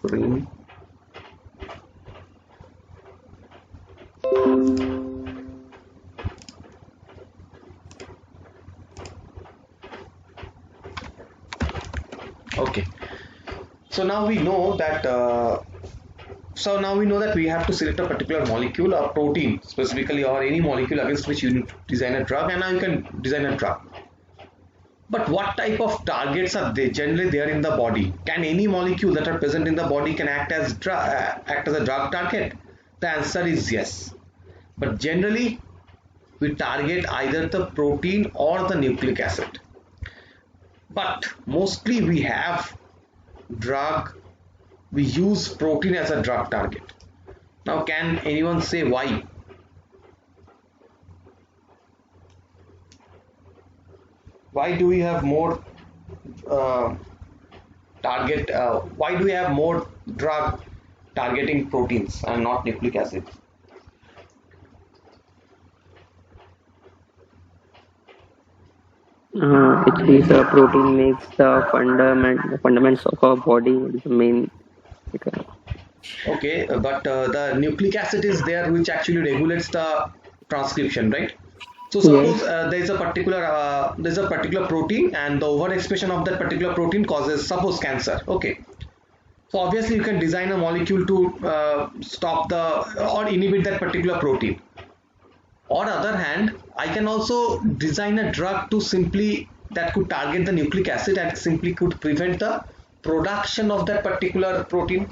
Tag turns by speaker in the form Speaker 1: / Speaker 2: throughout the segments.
Speaker 1: screen. Okay, so now we know that we have to select a particular molecule or protein specifically, or any molecule against which you need to design a drug, and now you can design a drug. But what type of targets are they generally there in the body? Can any molecule that are present in the body can act as a drug target? The answer is yes. But generally we target either the protein or the nucleic acid. But mostly we use protein as a drug target. Now can anyone say why? Why do we have more why do we have more drug targeting proteins and not nucleic acids?
Speaker 2: Actually, the protein makes the fundamentals of our body is the main.
Speaker 1: Okay, but the nucleic acid is there which actually regulates the transcription, right? So suppose
Speaker 2: Yes.
Speaker 1: there's a particular protein, and the overexpression of that particular protein causes, suppose, cancer. Okay, so obviously you can design a molecule to stop the or inhibit that particular protein. On other hand, I can also design a drug to simply that could target the nucleic acid and simply could prevent the production of that particular protein,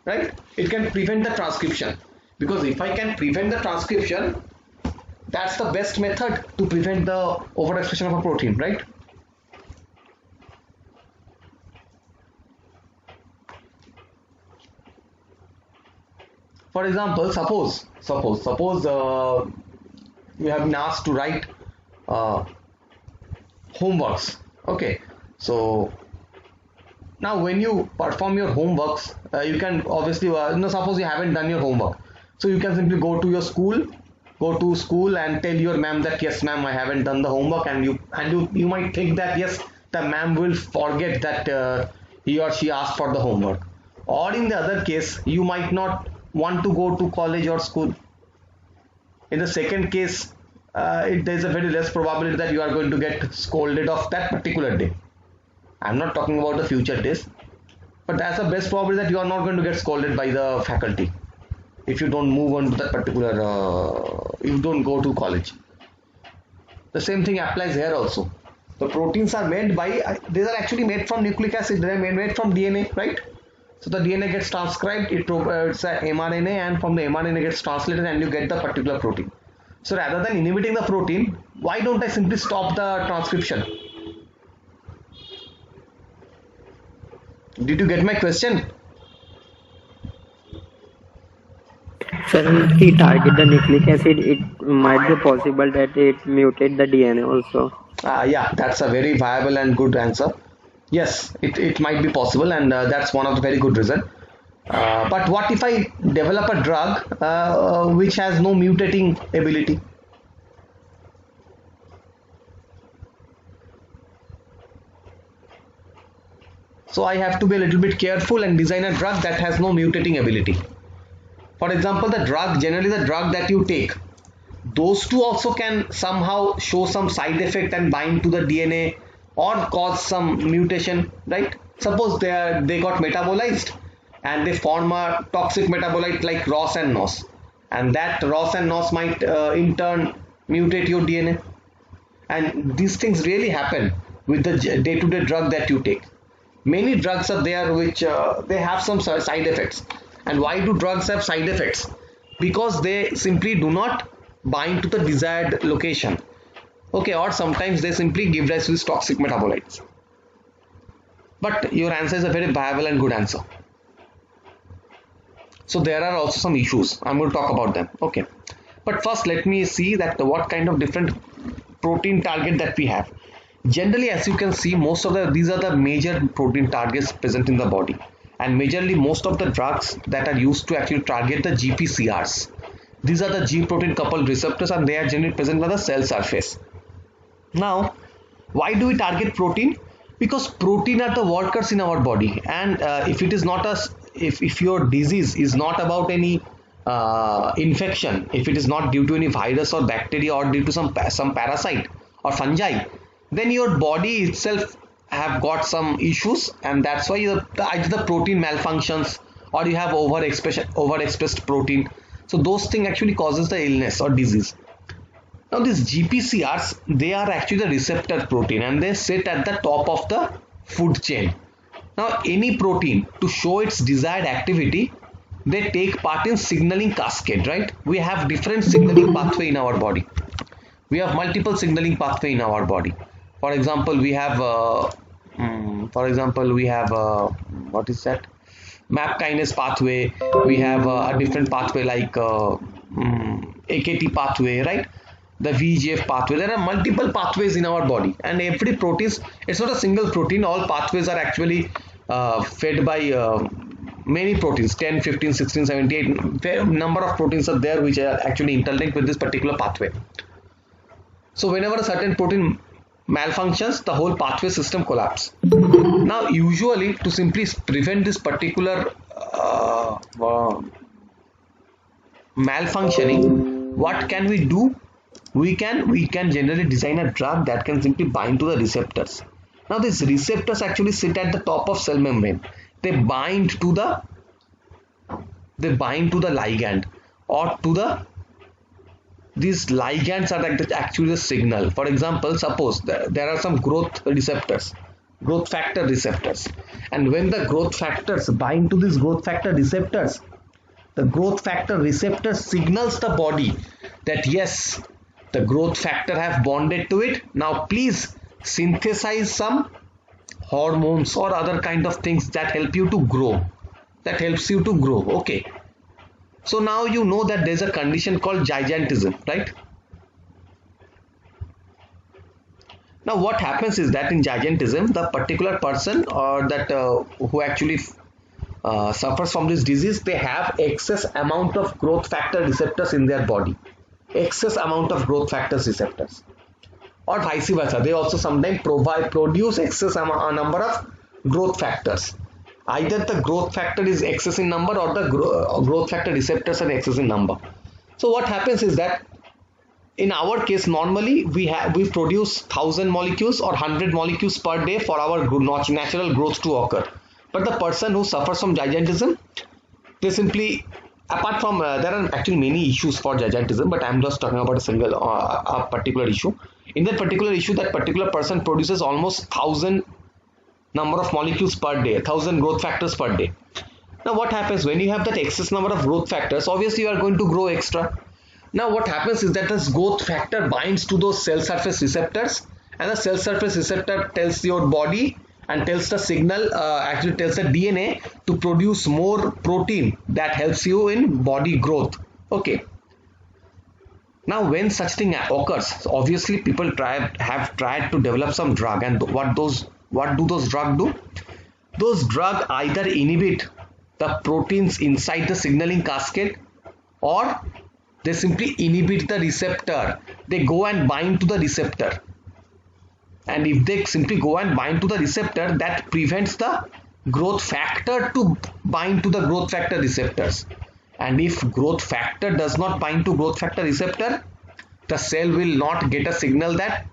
Speaker 1: right? It can prevent the transcription, because if I can prevent the transcription, that's the best method to prevent the overexpression of a protein, right? For example, suppose you have been asked to write uh, homeworks. Okay, so now when you perform your homeworks, you can obviously suppose you haven't done your homework, so you can simply go to school and tell your ma'am that yes ma'am, I haven't done the homework, and you might think that yes, the ma'am will forget that he or she asked for the homework. Or in the other case, you might not want to go to college or school. In the second case, there is a very less probability that you are going to get scolded of that particular day. I'm not talking about the future days, but that's the best probability that you are not going to get scolded by the faculty if you don't move on to that particular, if you don't go to college. The same thing applies here also. The proteins are made by, these are actually made from nucleic acid, they are made from DNA, right? So the DNA gets transcribed, it's a mRNA, and from the mRNA gets translated and you get the particular protein. So rather than inhibiting the protein, why don't I simply stop the transcription? Did you get my question?
Speaker 2: Sir, if we target the nucleic acid, it might be possible that it mutate the DNA also.
Speaker 1: Yeah, that's a very viable and good answer. Yes, it might be possible, and that's one of the very good reason. But what if I develop a drug which has no mutating ability? So I have to be a little bit careful and design a drug that has no mutating ability. For example, generally the drug that you take, those two also can somehow show some side effect and bind to the DNA or cause some mutation, right? Suppose they got metabolized and they form a toxic metabolite like ROS and NOS, and that ROS and NOS might in turn mutate your DNA. And these things really happen with the day-to-day drug that you take. Many drugs are there which they have some side effects. And why do drugs have side effects? Because they simply do not bind to the desired location. Okay, or sometimes they simply give rise to these toxic metabolites. But your answer is a very viable and good answer. So there are also some issues. I'm going to talk about them. Okay, but first let me see that what kind of different protein target that we have. Generally, as you can see, these are the major protein targets present in the body, and majorly most of the drugs that are used to actually target the GPCRs. These are the G protein coupled receptors, and they are generally present by the cell surface. Now, why do we target protein? Because protein are the workers in our body, and if it is not a if your disease is not about any infection, if it is not due to any virus or bacteria or due to some parasite or fungi, then your body itself have got some issues, and that's why either the protein malfunctions or you have overexpressed protein. So those things actually causes the illness or disease. Now these GPCRs, they are actually the receptor protein, and they sit at the top of the food chain. Now any protein, to show its desired activity, they take part in signaling cascade, right? We have different signaling pathway in our body. We have multiple signaling pathway in our body. For example, we have what is that? MAP kinase pathway. We have a different pathway like AKT pathway, right? The VEGF pathway. There are multiple pathways in our body, and every protein, it's not a single protein. All pathways are actually fed by many proteins, 10, 15, 16, 78. Number of proteins are there which are actually interlinked with this particular pathway. So whenever a certain protein malfunctions, the whole pathway system collapses. Now usually, to simply prevent this particular malfunctioning, what can we do? We can generally design a drug that can simply bind to the receptors. Now these receptors actually sit at the top of cell membrane. They bind to the ligand, or to the these ligands are actually the signal. For example, suppose there are some growth factor receptors, and when the growth factors bind to these growth factor receptors, the growth factor receptor signals the body that yes, the growth factor have bonded to it. Now please synthesize some hormones or other kind of things that help you to grow. Okay. So now you know that there's a condition called gigantism, right? Now what happens is that in gigantism, the particular person or that who actually suffers from this disease, they have excess amount of growth factor receptors in their body. Excess amount of growth factors receptors, or vice versa. They also sometimes produce excess number of growth factors. Either the growth factor is excess in number, or the growth factor receptors are excess in number. So what happens is that in our case, normally we produce 1000 molecules or 100 molecules per day for our natural growth to occur. But the person who suffers from gigantism, they simply, apart from there are actually many issues for gigantism, but I'm just talking about a particular issue. In that particular issue, that particular person produces almost 1000 number of molecules per day, 1000 growth factors per day. Now what happens when you have that excess number of growth factors? Obviously you are going to grow extra. Now what happens is that this growth factor binds to those cell surface receptors, and the cell surface receptor tells your body and tells the signal, actually tells the DNA to produce more protein that helps you in body growth. Okay. Now when such thing occurs, obviously people have tried to develop some drug, and what do those drugs do? Those drugs either inhibit the proteins inside the signaling cascade, or they simply inhibit the receptor. They go and bind to the receptor, and if they simply go and bind to the receptor, that prevents the growth factor to bind to the growth factor receptors. And if growth factor does not bind to growth factor receptor, the cell will not get a signal that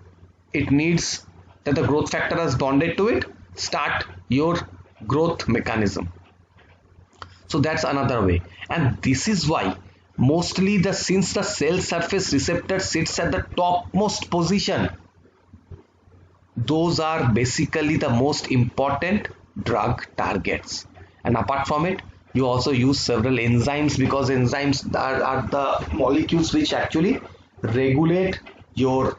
Speaker 1: it needs, that the growth factor has bonded to it. Start your growth mechanism. So that's another way, and this is why mostly since the cell surface receptor sits at the topmost position, those are basically the most important drug targets. And apart from it, you also use several enzymes, because enzymes are the molecules which actually regulate your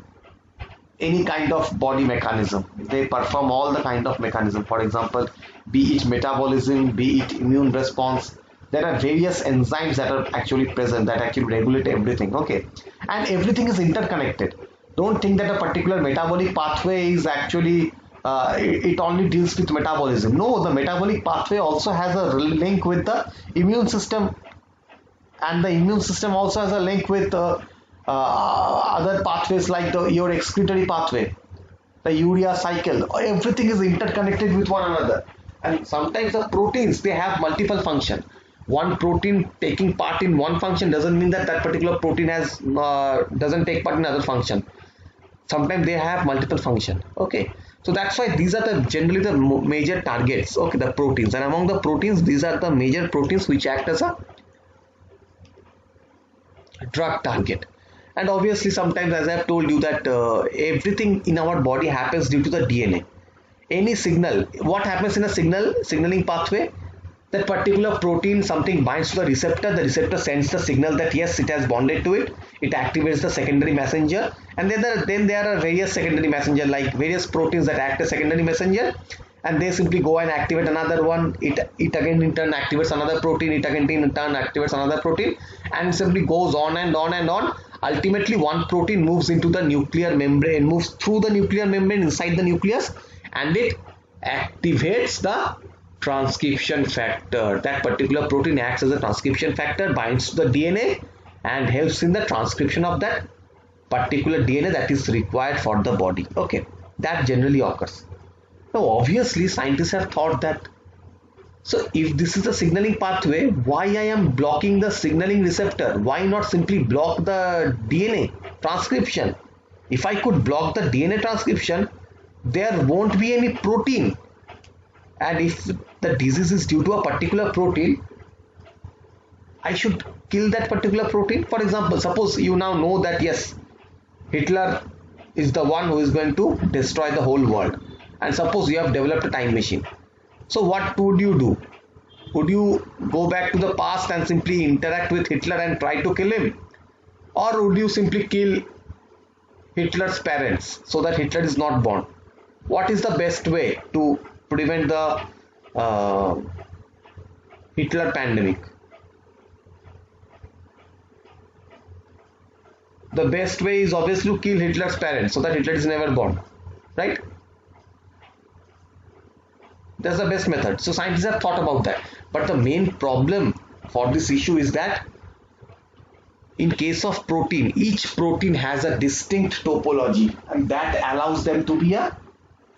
Speaker 1: any kind of body mechanism. They perform all the kind of mechanism. For example, be it metabolism, be it immune response, there are various enzymes that are actually present that actually regulate everything. Okay, and everything is interconnected. Don't think that a particular metabolic pathway is actually it only deals with metabolism. No, the metabolic pathway also has a link with the immune system, and the immune system also has a link with other pathways like your excretory pathway. the urea cycle, everything is interconnected with one another. And sometimes the proteins, they have multiple function. One protein taking part in one function doesn't mean that that particular protein has doesn't take part in other function. Sometimes they have multiple function. Okay, so that's why these are the generally the major targets. Okay, the proteins, and among the proteins, these are the major proteins which act as a drug target. And obviously sometimes, as I have told you, that everything in our body happens due to the DNA. Any signal, what happens in a signaling pathway, that particular protein, something binds to the receptor sends the signal that yes, it has bonded to it, it activates the secondary messenger, and then there are various secondary messenger, like various proteins that act as secondary messenger, and they simply go and activate another one. It again in turn activates another protein, it again in turn activates another protein, and simply goes on and on and on. Ultimately one protein moves into the nuclear membrane, moves through the nuclear membrane inside the nucleus, and it activates the transcription factor. That particular protein acts as a transcription factor, binds to the DNA and helps in the transcription of that particular DNA that is required for the body. Okay, that generally occurs. Now obviously scientists have thought that, so if this is the signaling pathway, why I am blocking the signaling receptor? Why not simply block the DNA transcription? If I could block the DNA transcription, there won't be any protein. And if the disease is due to a particular protein, I should kill that particular protein. For example, suppose you now know that yes, Hitler is the one who is going to destroy the whole world, and suppose you have developed a time machine. So what would you do? Would you go back to the past and simply interact with Hitler and try to kill him? Or would you simply kill Hitler's parents so that Hitler is not born? What is the best way to prevent the Hitler pandemic? The best way is obviously to kill Hitler's parents so that Hitler is never born, right? That's the best method. So scientists have thought about that. But the main problem for this issue is that in case of protein, each protein has a distinct topology, and that allows them to be a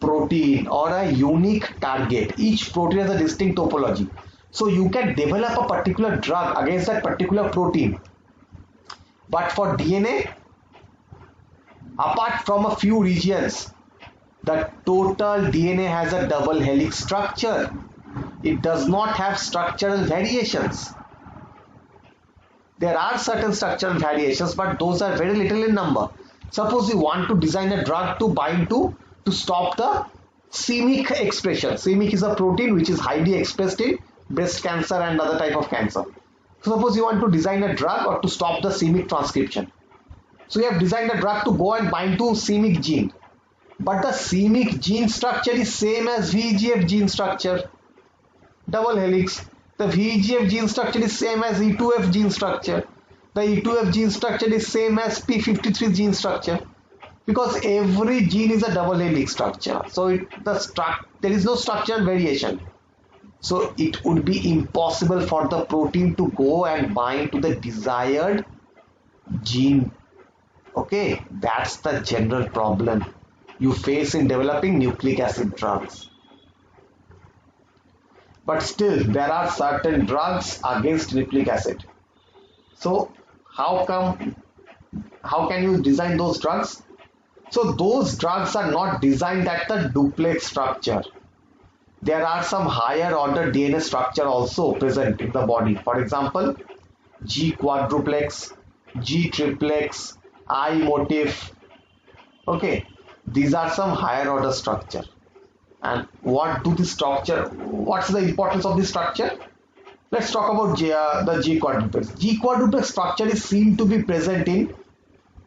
Speaker 1: protein or a unique target. Each protein has a distinct topology. So you can develop a particular drug against that particular protein. But for DNA, apart from a few regions, the total DNA has a double helix structure. It does not have structural variations. There are certain structural variations, but those are very little in number. Suppose you want to design a drug to bind to stop the c-Myc expression. c-Myc is a protein which is highly expressed in breast cancer and other type of cancer. So suppose you want to design a drug or to stop the c-Myc transcription. So you have designed a drug to go and bind to c-Myc gene. But the c-Myc gene structure is same as VEGF gene structure, double helix. The VEGF gene structure is same as E2F gene structure. The E2F gene structure is same as P53 gene structure, because every gene is a double helix structure. So there is no structural variation. So it would be impossible for the protein to go and bind to the desired gene. Okay, that's the general problem you face in developing nucleic acid drugs. But still, there are certain drugs against nucleic acid. So how can you design those drugs? So those drugs are not designed at the duplex structure. There are some higher order DNA structure also present in the body. For example, G quadruplex, G triplex, I motif. Okay, these are some higher order structure. And what's the importance of this structure? Let's talk about the G quadruplex. G quadruplex structure is seen to be present in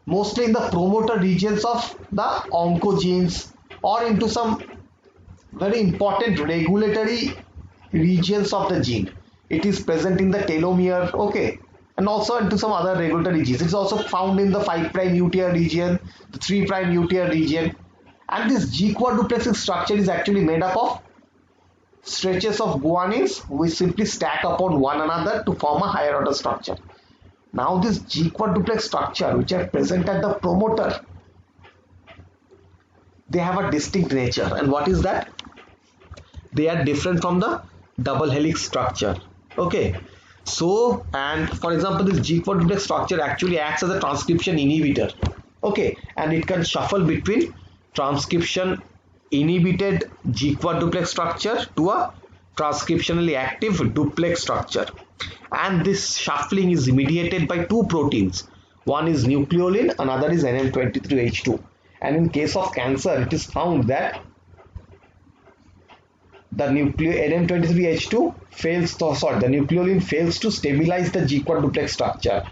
Speaker 1: mostly in the promoter regions of the oncogenes, or into some very important regulatory regions of the gene. It is present in the telomere, okay, and also into some other regulatory genes. It's also found in the 5' UTR region, the 3' UTR region. And this G quadruplex structure is actually made up of stretches of guanines which simply stack upon one another to form a higher order structure. Now this G quadruplex structure which are present at the promoter, they have a distinct nature. And what is that? They are different from the double helix structure. Okay, so, and for example, this G-quad duplex structure actually acts as a transcription inhibitor. Okay, and it can shuffle between transcription inhibited G-quad duplex structure to a transcriptionally active duplex structure. And this shuffling is mediated by two proteins. One is nucleolin, another is NM23H2. And in case of cancer, it is found that the NM23H2 fails to, the nucleolin fails to stabilize the G-quad duplex structure,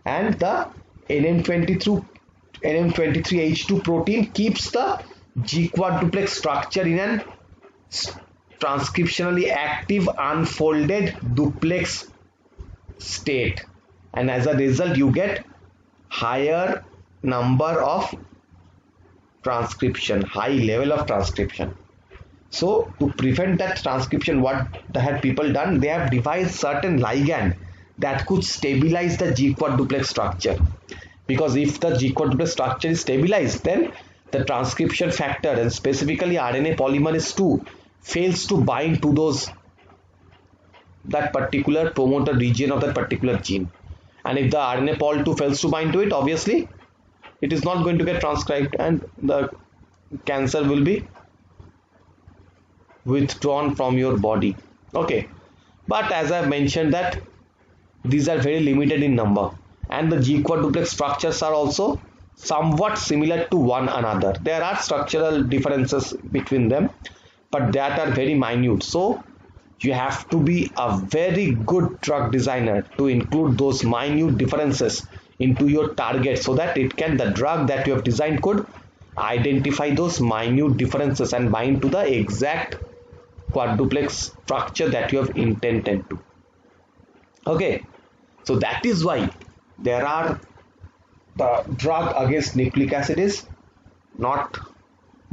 Speaker 1: and the NM23H2 protein keeps the G-quad duplex structure in an transcriptionally active unfolded duplex state, and as a result you get higher number of transcription, high level of transcription. So to prevent that transcription, what have people done? They have devised certain ligand that could stabilize the G-quad duplex structure, because if the G-quad duplex structure is stabilized, then the transcription factor, and specifically RNA polymerase 2, fails to bind to that particular promoter region of that particular gene. And if the RNA pol 2 fails to bind to it, obviously it is not going to get transcribed and the cancer will be withdrawn from your body. Okay, but as I mentioned that these are very limited in number, and the G-quad duplex structures are also somewhat similar to one another. There are structural differences between them, but that are very minute. So you have to be a very good drug designer to include those minute differences into your target, so that the drug that you have designed could identify those minute differences and bind to the exact quadruplex structure that you have intended to. Okay, so that is why the drug against nucleic acid is not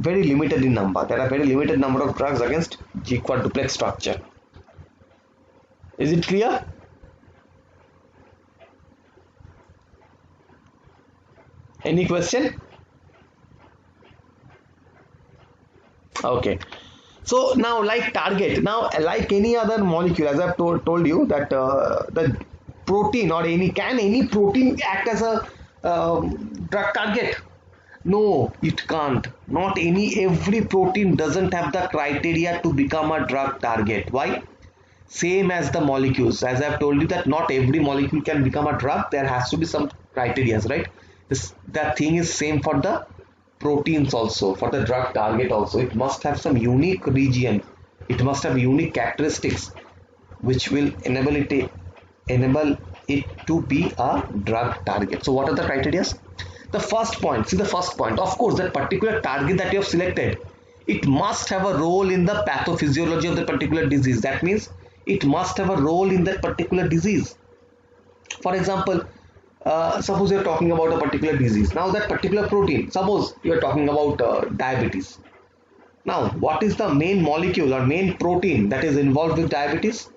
Speaker 1: very limited in number. There are very limited number of drugs against G-quad duplex structure. Is it clear? Any question? Okay. So now, like target, now like any other molecule, as I've told you that the protein or any protein act as a drug target? No, it can't. Not every protein doesn't have the criteria to become a drug target. Why? Same as the molecules. As I've told you that not every molecule can become a drug. There has to be some criteria, right? That thing is same for the proteins also, for the drug target also. It must have some unique region. It must have unique characteristics which will enable it to be a drug target. So what are the criteria? The first point, see the first point, of course, that particular target that you have selected, it must have a role in the pathophysiology of the particular disease. That means it must have a role in that particular disease. For example, suppose you are talking about a particular disease. Now that particular protein, suppose you are talking about diabetes. Now what is the main molecule or main protein that is involved with diabetes?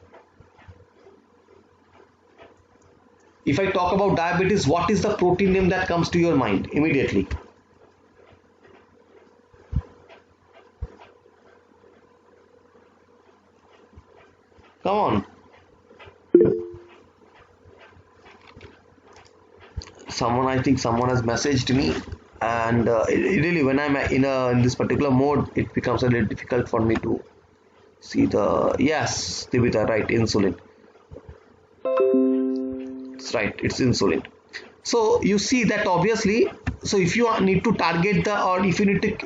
Speaker 1: If I talk about diabetes, what is the protein name that comes to your mind immediately? Come on. I think someone has messaged me, and really when I'm in this particular mode, it becomes a little difficult for me to see the, yes, Divita, right, insulin. It's right, it's insulin. So you see that obviously, so if you need to target or if you need to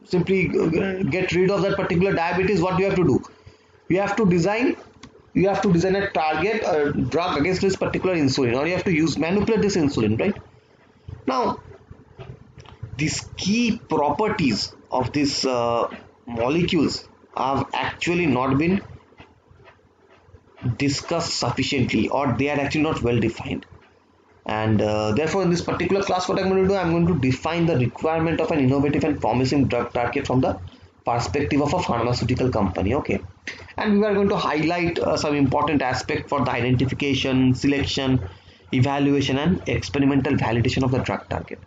Speaker 1: simply get rid of that particular diabetes, what do you have to do? You have to design a target, a drug against this particular insulin, or you have to manipulate this insulin, right? Now, these key properties of these molecules have actually not been discussed sufficiently, or they are actually not well defined. And therefore, in this particular class, what I'm going to do, I'm going to define the requirement of an innovative and promising drug target from the perspective of a pharmaceutical company. Okay, and we are going to highlight some important aspect for the identification, selection, evaluation and experimental validation of the drug target.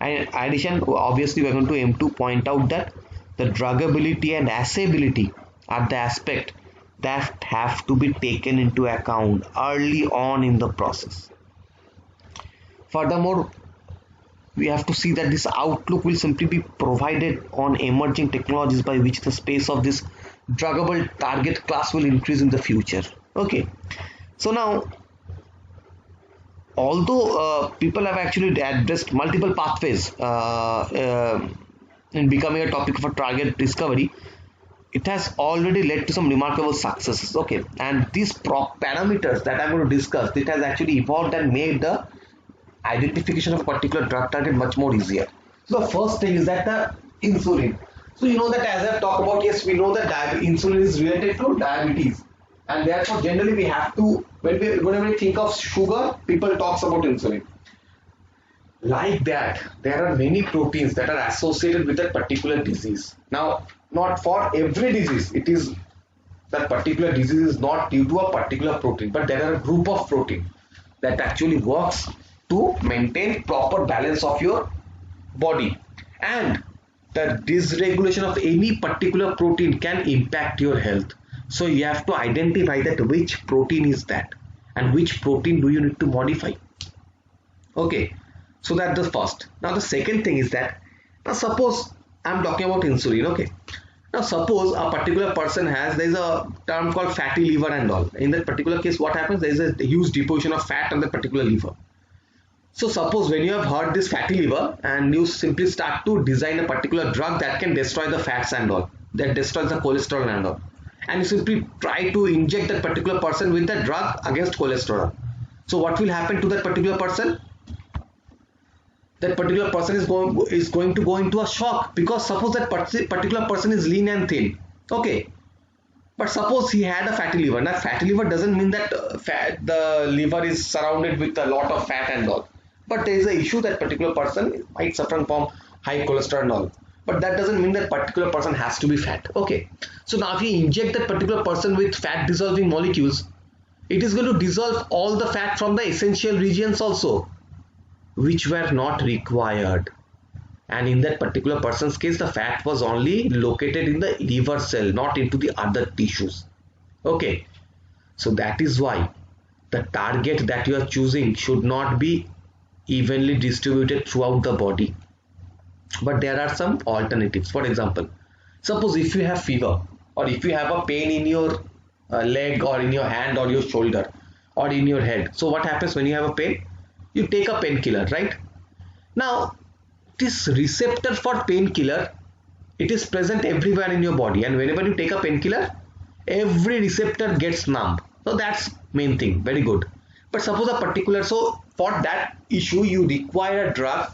Speaker 1: And in addition, obviously we're going to aim to point out that the druggability and assayability are the aspect that have to be taken into account early on in the process. Furthermore, we have to see that this outlook will simply be provided on emerging technologies by which the space of this druggable target class will increase in the future. Okay, so now, although people have actually addressed multiple pathways in becoming a topic for target discovery, it has already led to some remarkable successes. Okay, and these parameters that I'm going to discuss, it has actually evolved and made the identification of a particular drug target much more easier. So the first thing is that the insulin. So you know that as I've talked about, yes, we know that insulin is related to diabetes, and therefore generally we have to, whenever we think of sugar, people talks about insulin. Like that, there are many proteins that are associated with that particular disease. Now, not for every disease, it is that particular disease is not due to a particular protein, but there are a group of protein that actually works to maintain proper balance of your body, and the dysregulation of any particular protein can impact your health. So you have to identify that which protein is that and which protein do you need to modify. Okay, so that's the first. Now the second thing is that, now suppose I'm talking about insulin. Okay, now suppose a particular person there is a term called fatty liver and all. In that particular case, what happens, there is a huge deposition of fat on the particular liver. So suppose when you have heard this fatty liver and you simply start to design a particular drug that can destroy the fats and all, that destroys the cholesterol and all, and you simply try to inject that particular person with that drug against cholesterol. So what will happen to that particular person? That particular person is going to go into a shock, because suppose that particular person is lean and thin. Okay, but suppose he had a fatty liver. Now fatty liver doesn't mean that the liver is surrounded with a lot of fat and all, but there is an issue that particular person might suffer from high cholesterol and all, but that doesn't mean that particular person has to be fat. Okay, so now if you inject that particular person with fat dissolving molecules, it is going to dissolve all the fat from the essential regions also, which were not required. And in that particular person's case, the fat was only located in the liver cell, not into the other tissues. Okay, so that is why the target that you are choosing should not be evenly distributed throughout the body, but there are some alternatives. For example, suppose if you have fever, or if you have a pain in your leg or in your hand or your shoulder or in your head, so what happens when you have a pain? You take a painkiller, right? Now this receptor for painkiller, it is present everywhere in your body, and whenever you take a painkiller, every receptor gets numb. So that's main thing, very good. But suppose a particular, so for that issue you require a drug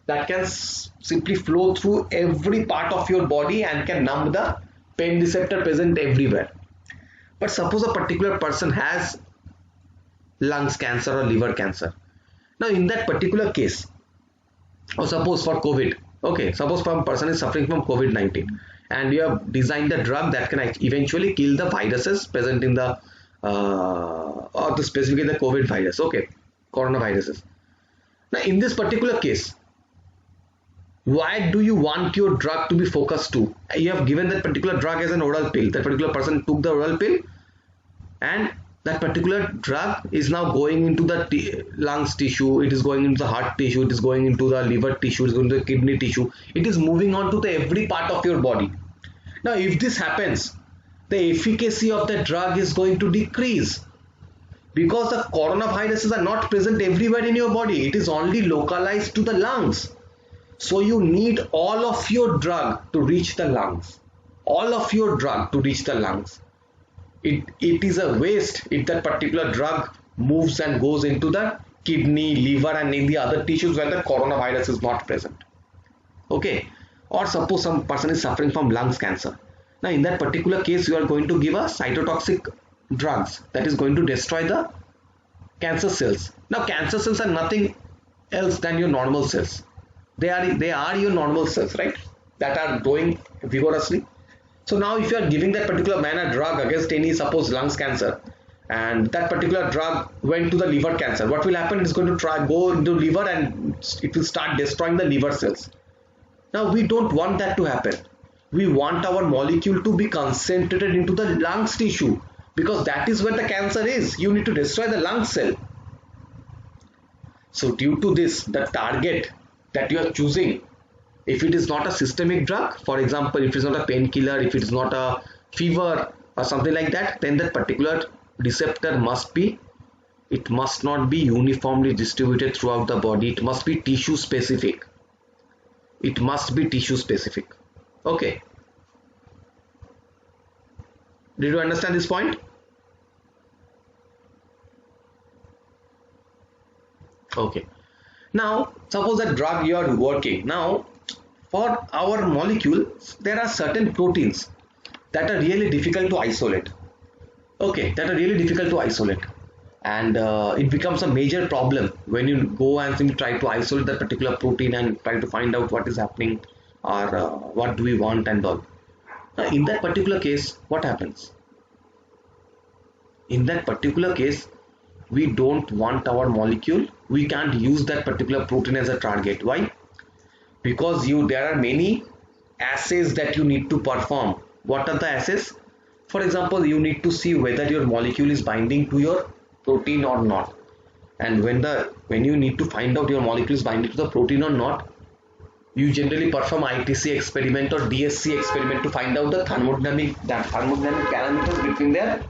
Speaker 1: that can simply flow through every part of your body and can numb the pain receptor present everywhere. But suppose a particular person has lungs cancer or liver cancer. Now in that particular case, or suppose for COVID, okay, suppose a person is suffering from COVID-19 and you have designed a drug that can eventually kill the viruses present in the or specifically the COVID virus, okay, coronaviruses. Now in this particular case, why do you want your drug to be focused to? You have given that particular drug as an oral pill. That particular person took the oral pill, and that particular drug is now going into the lungs tissue, it is going into the heart tissue, it is going into the liver tissue, it is going to the kidney tissue, it is moving on to the every part of your body. Now if this happens, the efficacy of the drug is going to decrease, because the coronaviruses are not present everywhere in your body, it is only localized to the lungs. So you need all of your drug to reach the lungs, all of your drug to reach the lungs. It is a waste if that particular drug moves and goes into the kidney, liver and in the other tissues where the coronavirus is not present. Okay, or suppose some person is suffering from lungs cancer. Now in that particular case, you are going to give a cytotoxic drugs that is going to destroy the cancer cells. Now cancer cells are nothing else than your normal cells. They are your normal cells, right, that are growing vigorously. So now if you are giving that particular man a drug against any, suppose lungs cancer, and that particular drug went to the liver cancer, what will happen? It's going to go into liver and it will start destroying the liver cells. Now we don't want that to happen. We want our molecule to be concentrated into the lungs tissue, because that is where the cancer is. You need to destroy the lung cell. So due to this, the target that you are choosing, if it is not a systemic drug, for example, if it is not a painkiller, if it is not a fever or something like that, then that particular receptor must not be uniformly distributed throughout the body. It must be tissue specific. It must be tissue specific. Okay. Did you understand this point? Okay. Now, suppose that drug you are working. Now, for our molecule, there are certain proteins that are really difficult to isolate. Okay, that are really difficult to isolate. And it becomes a major problem when you go and simply try to isolate that particular protein and try to find out what is happening, or what do we want and all. Now, in that particular case, what happens? In that particular case, we don't want our molecule. We can't use that particular protein as a target. Why? Because there are many assays that you need to perform. What are the assays? For example, you need to see whether your molecule is binding to your protein or not. And when you need to find out your molecule is binding to the protein or not, you generally perform ITC experiment or DSC experiment to find out the thermodynamic parameters between their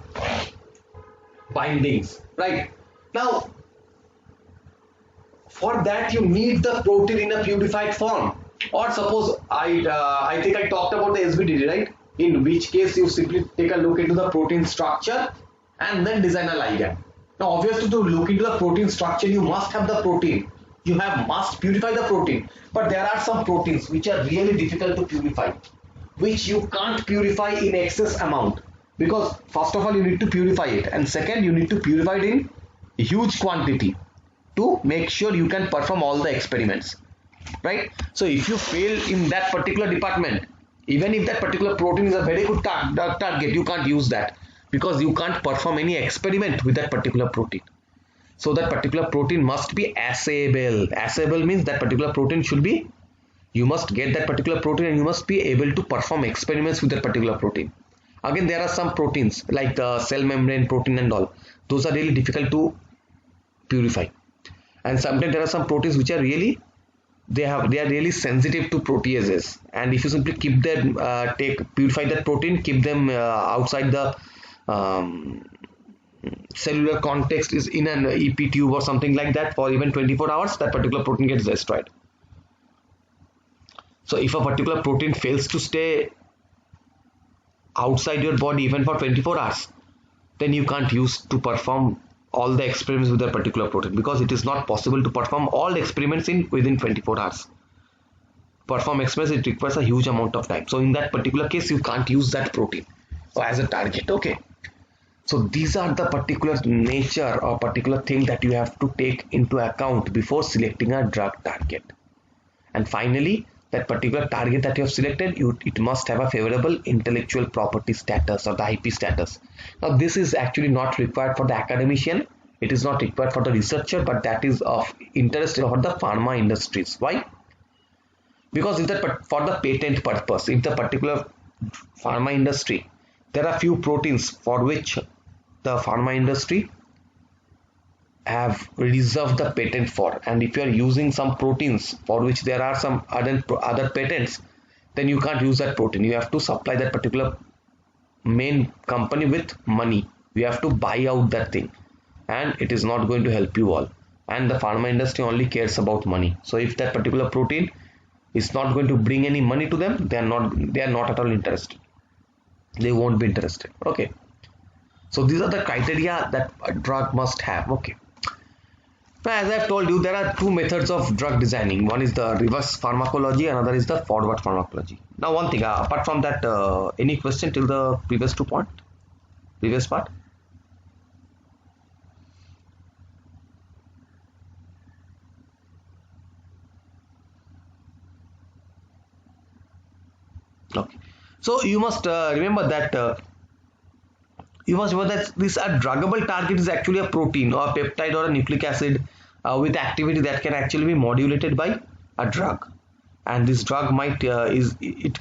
Speaker 1: bindings. Right? Now, for that you need the protein in a purified form. Or suppose I think I talked about the SBDD, right? In which case you simply take a look into the protein structure and then design a ligand. Now obviously, to look into the protein structure, you must have the protein. You must purify the protein. But there are some proteins which are really difficult to purify, which you can't purify in excess amount, because first of all you need to purify it, and second you need to purify it in huge quantity to make sure you can perform all the experiments, right? So if you fail in that particular department, even if that particular protein is a very good target, you can't use that, because you can't perform any experiment with that particular protein. So that particular protein must be assayable. Assayable means that particular protein you must get that particular protein and you must be able to perform experiments with that particular protein. Again, there are some proteins like the cell membrane protein and all. Those are really difficult to purify. And sometimes there are some proteins which are really they are really sensitive to proteases, and if you simply keep them purify that protein, keep them outside the cellular context, is in an EP tube or something like that, for even 24 hours, that particular protein gets destroyed. So if a particular protein fails to stay outside your body even for 24 hours, then you can't use to perform all the experiments with that particular protein, because it is not possible to perform all the experiments within 24 hours. Perform experiments, it requires a huge amount of time. So in that particular case, you can't use that protein as a target. Okay. So these are the particular nature or particular thing that you have to take into account before selecting a drug target. And finally, that particular target that you have selected, it must have a favorable intellectual property status or the IP status. Now this is actually not required for the academician, it is not required for the researcher, but that is of interest for the pharma industries. Why? Because for the patent purpose, if the particular pharma industry, there are few proteins for which the pharma industry have reserved the patent for, and if you are using some proteins for which there are some other patents, then you can't use that protein. You have to supply that particular main company with money. You have to buy out that thing, and it is not going to help you all, and the pharma industry only cares about money. So if that particular protein is not going to bring any money to them, they are not at all interested. They won't be interested. Okay, so these are the criteria that a drug must have. Okay. Now, as I've told you, there are two methods of drug designing. One is the reverse pharmacology, another is the forward pharmacology. Now, one thing, apart from that, any question till the previous part? Okay. So you must remember that you must know that this a druggable target is actually a protein or a peptide or a nucleic acid with activity that can actually be modulated by a drug. And this drug might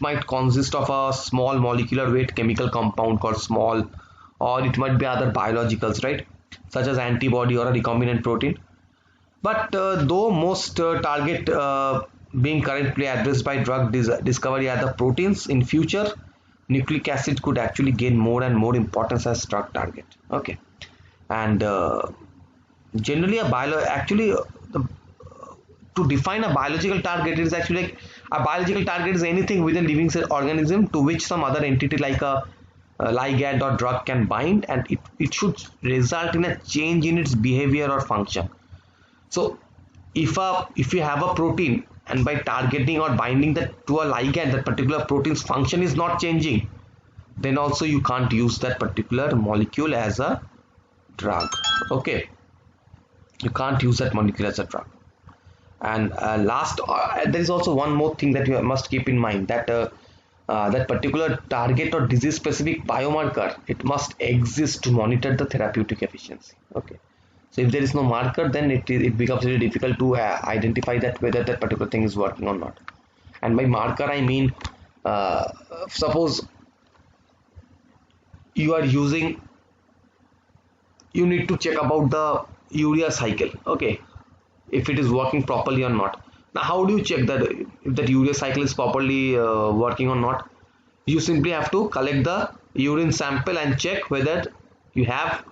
Speaker 1: might consist of a small molecular weight chemical compound called small, or it might be other biologicals, right, such as antibody or a recombinant protein. But though most target being currently addressed by drug discovery are the proteins, in future nucleic acid could actually gain more and more importance as drug target. Okay. And generally to define a biological target, it is actually like a biological target is anything within living organism to which some other entity like a ligand or drug can bind, and it should result in a change in its behavior or function. So if you have a protein and by targeting or binding that to a ligand, that particular protein's function is not changing, then also you can't use that particular molecule as a drug. Okay, you can't use that molecule as a drug. And there is also one more thing that you must keep in mind, that that particular target or disease specific biomarker, it must exist to monitor the therapeutic efficiency. Okay, so if there is no marker, then it becomes really difficult to identify that whether that particular thing is working or not. And by marker I mean, suppose you are using, you need to check about the urea cycle. Okay, if it is working properly or not. Now how do you check that if that urea cycle is properly working or not? You simply have to collect the urine sample and check whether you have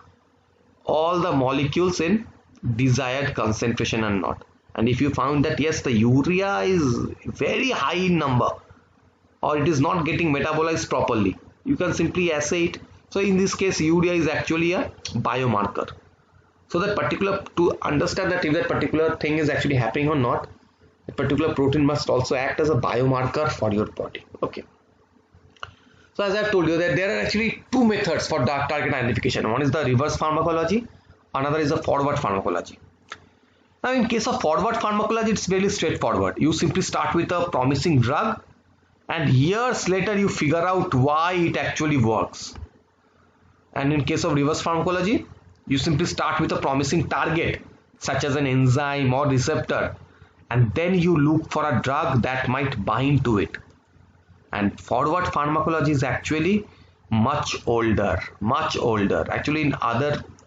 Speaker 1: all the molecules in desired concentration or not. And if you found that yes, the urea is very high in number, or it is not getting metabolized properly, you can simply assay it. So in this case, urea is actually a biomarker. So that particular, to understand that if that particular thing is actually happening or not, a particular protein must also act as a biomarker for your body. Okay. So as I have told you that there are actually two methods for target identification. One is the reverse pharmacology, another is the forward pharmacology. Now in case of forward pharmacology, it's very straightforward. You simply start with a promising drug and years later you figure out why it actually works. And in case of reverse pharmacology, you simply start with a promising target such as an enzyme or receptor, and then you look for a drug that might bind to it. And forward pharmacology is actually much older. Actually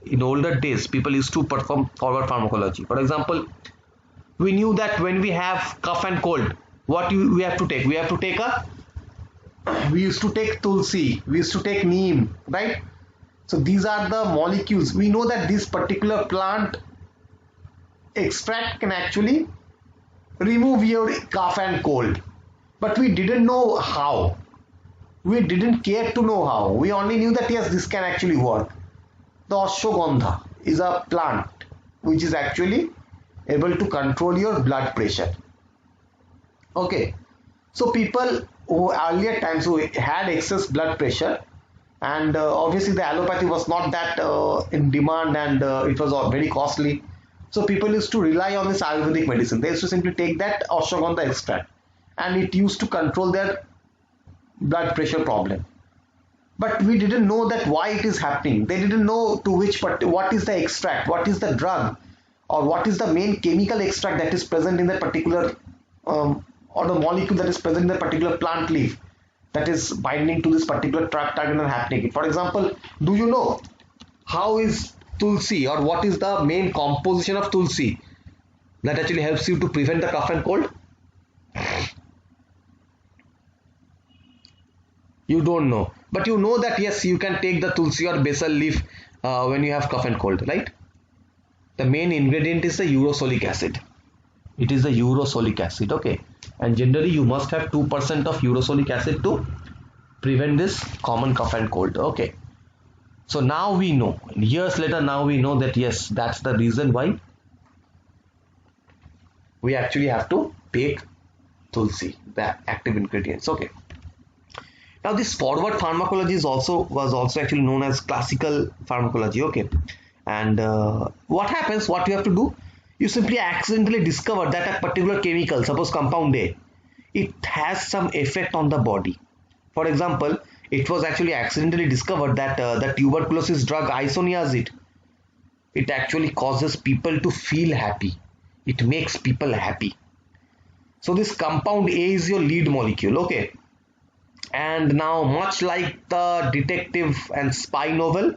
Speaker 1: in older days, people used to perform forward pharmacology. For example, we knew that when we have cough and cold, what we have to take? We used to take tulsi, we used to take neem, right? So these are the molecules. We know that this particular plant extract can actually remove your cough and cold, but we didn't know how. We didn't care to know how. We only knew that yes, this can actually work. The ashwagandha is a plant which is actually able to control your blood pressure. Okay, so people who earlier times who had excess blood pressure, and obviously the allopathy was not that in demand, and it was very costly, so people used to rely on this Ayurvedic medicine. They used to simply take that ashwagandha extract, and it used to control their blood pressure problem. But we didn't know that why it is happening. They didn't know to which what is the extract, what is the drug, or what is the main chemical extract that is present in that particular or the molecule that is present in that particular plant leaf that is binding to this particular target and happening it. For example, do you know how is tulsi, or what is the main composition of tulsi that actually helps you to prevent the cough and cold? You don't know, but you know that yes, you can take the tulsi or basil leaf when you have cough and cold, right? The main ingredient is the urosolic acid. It is the urosolic acid. Okay, and generally you must have 2% of urosolic acid to prevent this common cough and cold. Okay, so now we know, years later, now we know that yes, that's the reason why we actually have to take tulsi, the active ingredients. Okay, now this forward pharmacology was also actually known as classical pharmacology. Okay, and what happens, what you have to do, you simply accidentally discover that a particular chemical, suppose compound A, it has some effect on the body. For example, it was actually accidentally discovered that the tuberculosis drug isoniazid, it actually causes people to feel happy. It makes people happy. So this compound A is your lead molecule, okay? And now, much like the detective and spy novel,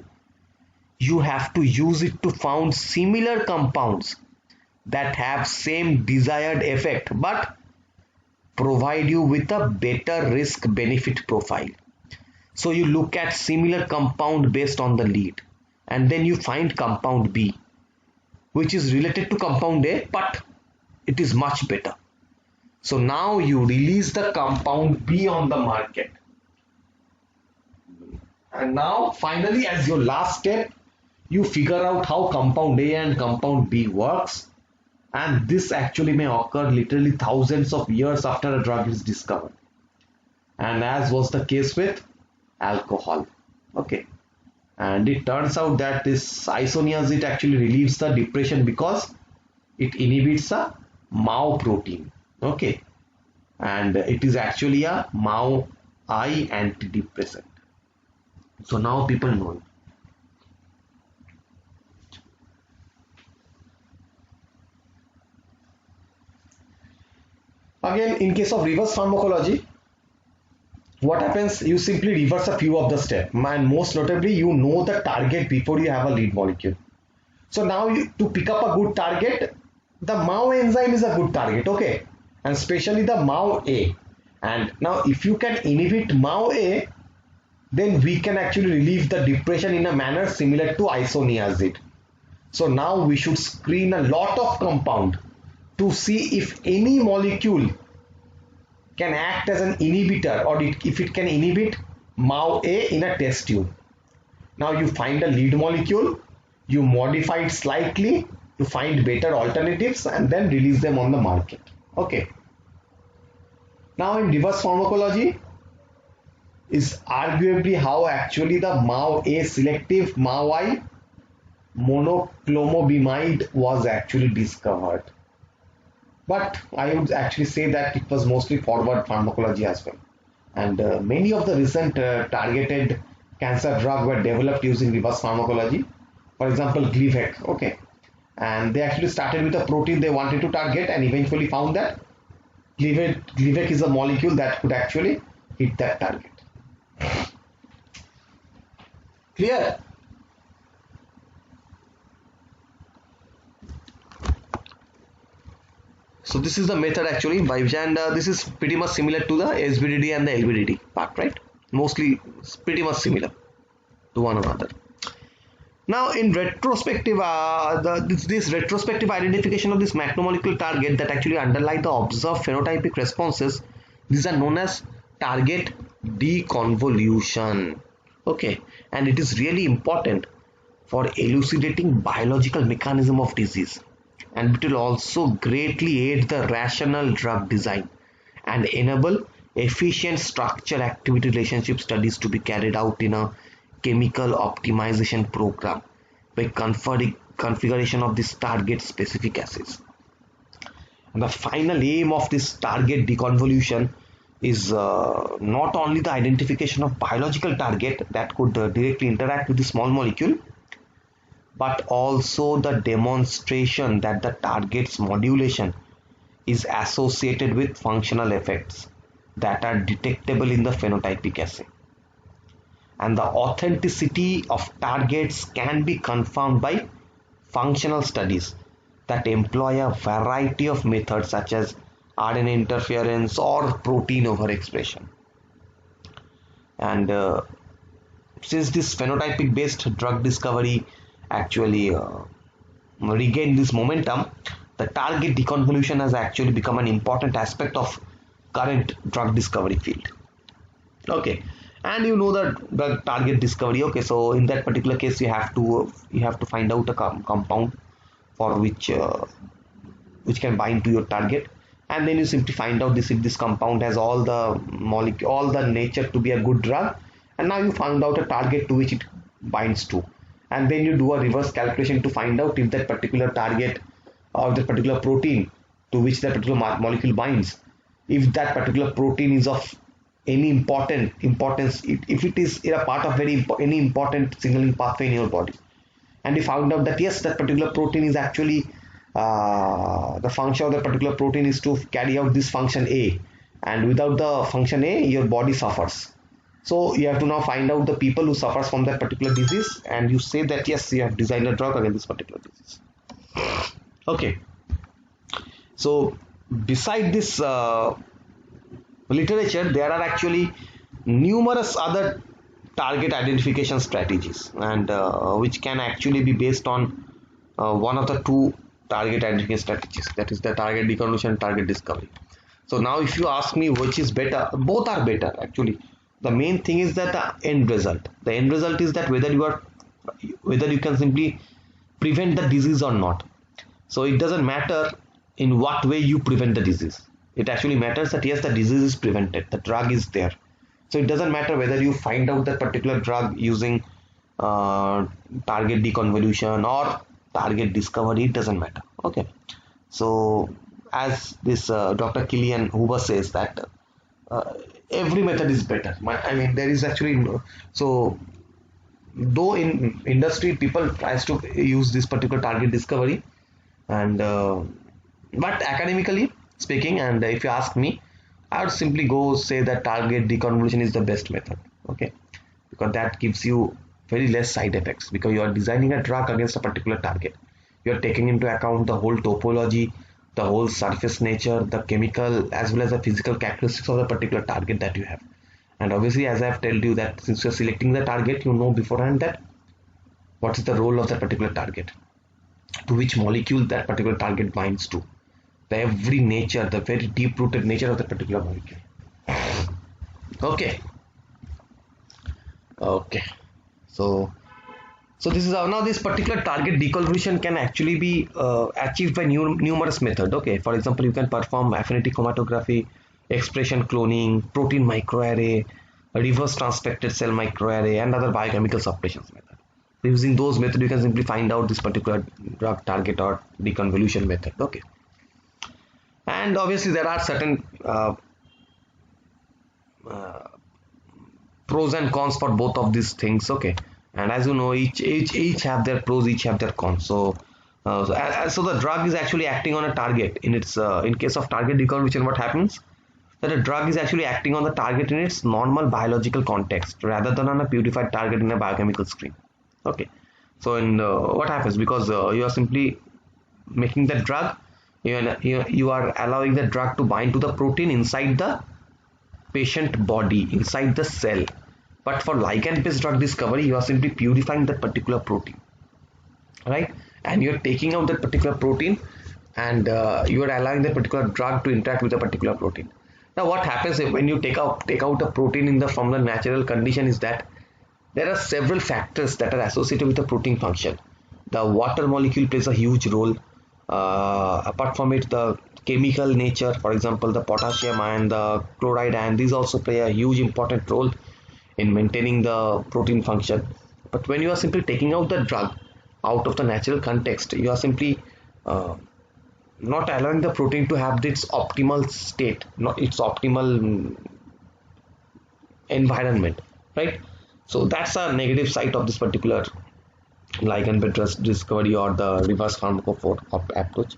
Speaker 1: you have to use it to found similar compounds that have same desired effect but provide you with a better risk benefit profile. So you look at similar compound based on the lead, and then you find compound B, which is related to compound A but it is much better. So now you release the compound B on the market. And now finally, as your last step, you figure out how compound A and compound B works. And this actually may occur literally thousands of years after a drug is discovered. And as was the case with alcohol. Okay. And it turns out that this isoniazid actually relieves the depression because it inhibits a MAO protein. Okay. And it is actually a MAO-I antidepressant. So now people know it. Again, in case of reverse pharmacology, what happens? You simply reverse a few of the steps, and most notably, you know the target before you have a lead molecule. So now, to pick up a good target, the MAO enzyme is a good target, okay, and especially the MAO-A. And now, if you can inhibit MAO-A, then we can actually relieve the depression in a manner similar to isoniazid. So now we should screen a lot of compound to see if any molecule can act as an inhibitor or if it can inhibit MAO-A in a test tube. Now you find a lead molecule, you modify it slightly to find better alternatives and then release them on the market. Okay. Now in reverse pharmacology is arguably how actually the MAO-A selective MAO-I monoclomobimide was actually discovered. But I would actually say that it was mostly forward pharmacology as well. And many of the recent targeted cancer drugs were developed using reverse pharmacology. For example, Gleevec, okay. And they actually started with a protein they wanted to target and eventually found that Gleevec is a molecule that could actually hit that target. Clear? So this is the method actually by which, and this is pretty much similar to the SBDD and the LBDD part, right? Mostly pretty much similar to one another. Now in retrospective, this retrospective identification of this macromolecular target that actually underlie the observed phenotypic responses, these are known as target deconvolution. Okay, and it is really important for elucidating biological mechanism of disease, and it will also greatly aid the rational drug design and enable efficient structure activity relationship studies to be carried out in a chemical optimization program by configuration of this target specific assays. And the final aim of this target deconvolution is not only the identification of biological target that could directly interact with the small molecule, but also the demonstration that the target's modulation is associated with functional effects that are detectable in the phenotypic assay. And the authenticity of targets can be confirmed by functional studies that employ a variety of methods such as RNA interference or protein overexpression. And since this phenotypic based drug discovery actually regained this momentum, the target deconvolution has actually become an important aspect of current drug discovery field. Okay, and you know the target discovery. Okay, so in that particular case you have to find out a compound for which can bind to your target, and then you simply find out if this compound has all the nature to be a good drug, and now you found out a target to which it binds to, and then you do a reverse calculation to find out if that particular target or that particular protein to which that particular molecule binds, if that particular protein is of any importance, if it is a part of any important signaling pathway in your body, and you found out that yes, that particular protein is actually the function of that particular protein is to carry out this function A, and without the function A your body suffers. So you have to now find out the people who suffers from that particular disease, and you say that yes, you have designed a drug against this particular disease. Okay, so beside this literature, there are actually numerous other target identification strategies, and which can actually be based on one of the two target identification strategies, that is the target deconvolution and target discovery. So now if you ask me which is better, both are better actually. The main thing is that the end result is that whether you can simply prevent the disease or not. So it doesn't matter in what way you prevent the disease. It actually matters that yes, the disease is prevented, the drug is there. So it doesn't matter whether you find out that particular drug using target deconvolution or target discovery, it doesn't matter. Okay, so as this Dr. Kilian Huber says that every method is better. I mean, there is actually no, so though in industry people tries to use this particular target discovery, and but academically speaking, and if you ask me, I would simply go say that target deconvolution is the best method. Okay, because that gives you very less side effects, because you are designing a drug against a particular target. You are taking into account the whole topology, the whole surface nature, the chemical as well as the physical characteristics of the particular target that you have. And obviously, as I have told you, that since you are selecting the target, you know beforehand that what is the role of that particular target, to which molecule that particular target binds to, the every nature, the very deep rooted nature of that particular molecule. Okay, okay, so this is how now this particular target deconvolution can actually be achieved by numerous methods. Okay, for example, you can perform affinity chromatography, expression cloning, protein microarray, reverse transfected cell microarray, and other biochemical suppressions method. Using those methods, you can simply find out this particular drug target or deconvolution method. Okay, and obviously there are certain pros and cons for both of these things. Okay, and as you know, each have their pros, each have their cons. So the drug is actually acting on a target in its in case of target deconvolution, what happens that a drug is actually acting on the target in its normal biological context rather than on a purified target in a biochemical screen. Okay, so in what happens, because you are simply making the drug, you are allowing the drug to bind to the protein inside the patient body, inside the cell. But for ligand based drug discovery, you are simply purifying that particular protein, right? And you are taking out that particular protein, and you are allowing that particular drug to interact with a particular protein. Now what happens when you take out a protein from the natural condition is that there are several factors that are associated with the protein function. The water molecule plays a huge role. Apart from it, the chemical nature, for example, the potassium ion, the chloride ion, these also play a huge important role in maintaining the protein function. But when you are simply taking out the drug out of the natural context, you are simply not allowing the protein to have its optimal state, not its optimal environment, right? So that's a negative side of this particular ligand-based discovery or the reverse pharmacophore approach.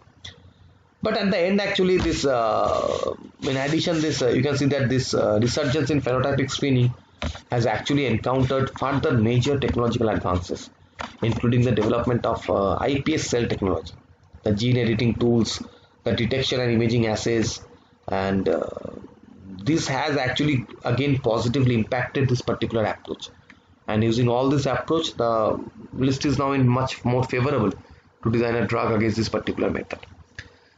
Speaker 1: But at the end, actually, this in addition, this you can see that this resurgence in phenotypic screening has actually encountered further major technological advances, including the development of iPS cell technology, the gene editing tools, the detection and imaging assays, and this has actually again positively impacted this particular approach. And using all this approach, the list is now in much more favorable to design a drug against this particular method.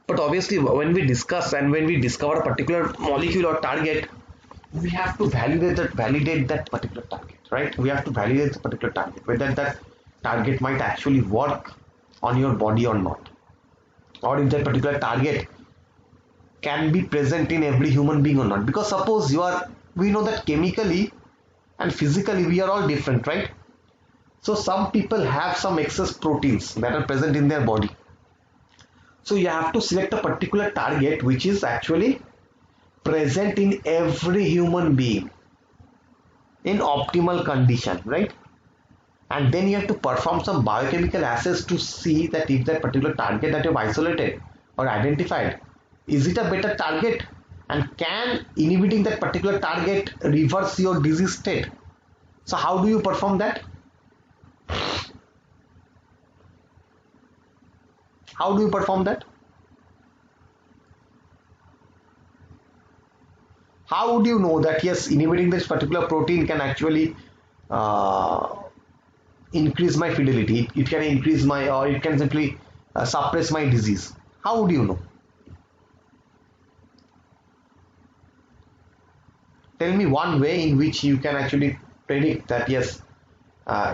Speaker 1: But obviously, when we discuss and when we discover a particular molecule or target, we have to validate that particular target, right? We have to validate the particular target, whether that target might actually work on your body or not, or if that particular target can be present in every human being or not. Because suppose we know that chemically and physically we are all different, right? So some people have some excess proteins that are present in their body. So you have to select a particular target which is actually present in every human being in optimal condition, right? And then you have to perform some biochemical assays to see that if that particular target that you've isolated or identified, is it a better target, and can inhibiting that particular target reverse your disease state. So how do you perform that? How do you perform that? How would you know that yes, inhibiting this particular protein can actually increase my fidelity, it can increase my, or it can simply suppress my disease? How would you know? Tell me one way in which you can actually predict that yes,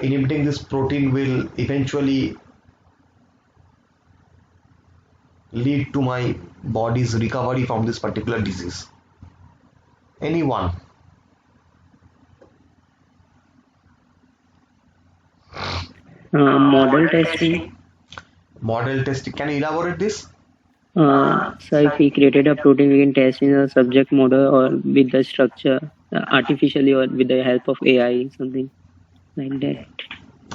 Speaker 1: inhibiting this protein will eventually lead to my body's recovery from this particular disease. Anyone?
Speaker 2: Model testing.
Speaker 1: Model testing. Can you elaborate this?
Speaker 2: So if we created a protein, we can test in a subject model or with the structure artificially or with the help of AI, something like that.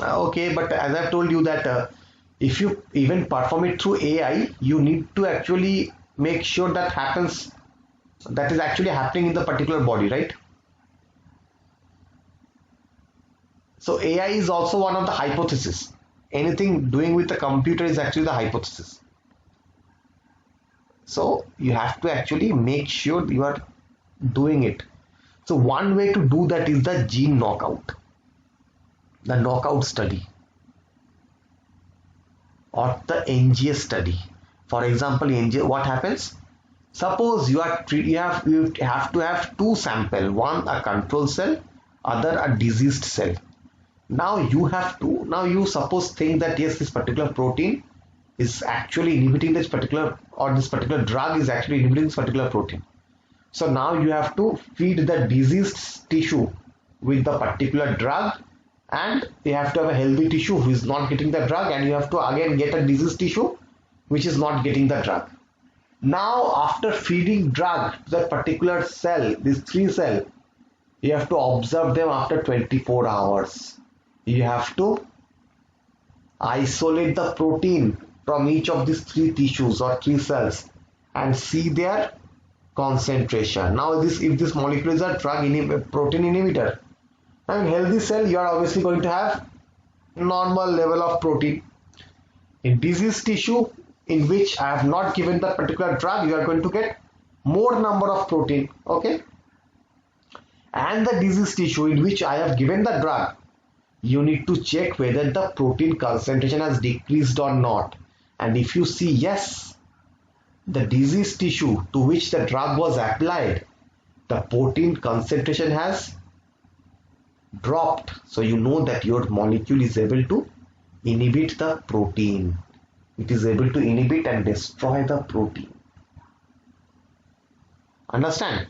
Speaker 1: Okay, but as I've told you that if you even perform it through AI, you need to actually make sure that happens, that is actually happening in the particular body, right? So AI is also one of the hypotheses. Anything doing with the computer is actually the hypothesis. So you have to actually make sure you are doing it. So one way to do that is the gene knockout, the knockout study, or the NGS study. For example, NGS, what happens? Suppose you have to have two sample, one a control cell, other a diseased cell. Now you suppose think that yes, this particular protein is actually inhibiting this particular, or this particular drug is actually inhibiting this particular protein. So now you have to feed the diseased tissue with the particular drug, and you have to have a healthy tissue who is not getting the drug, and you have to again get a diseased tissue which is not getting the drug. Now after feeding drug to that particular cell, these three cells, you have to observe them after 24 hours. You have to isolate the protein from each of these three tissues or three cells and see their concentration. Now if this molecule is a protein inhibitor, now in healthy cell you are obviously going to have normal level of protein. In diseased tissue in which I have not given that particular drug, you are going to get more number of protein, okay? And the diseased tissue in which I have given the drug, you need to check whether the protein concentration has decreased or not. And if you see yes, the diseased tissue to which the drug was applied, the protein concentration has dropped. So you know that your molecule is able to inhibit the protein. It is able to inhibit and destroy the protein. Understand?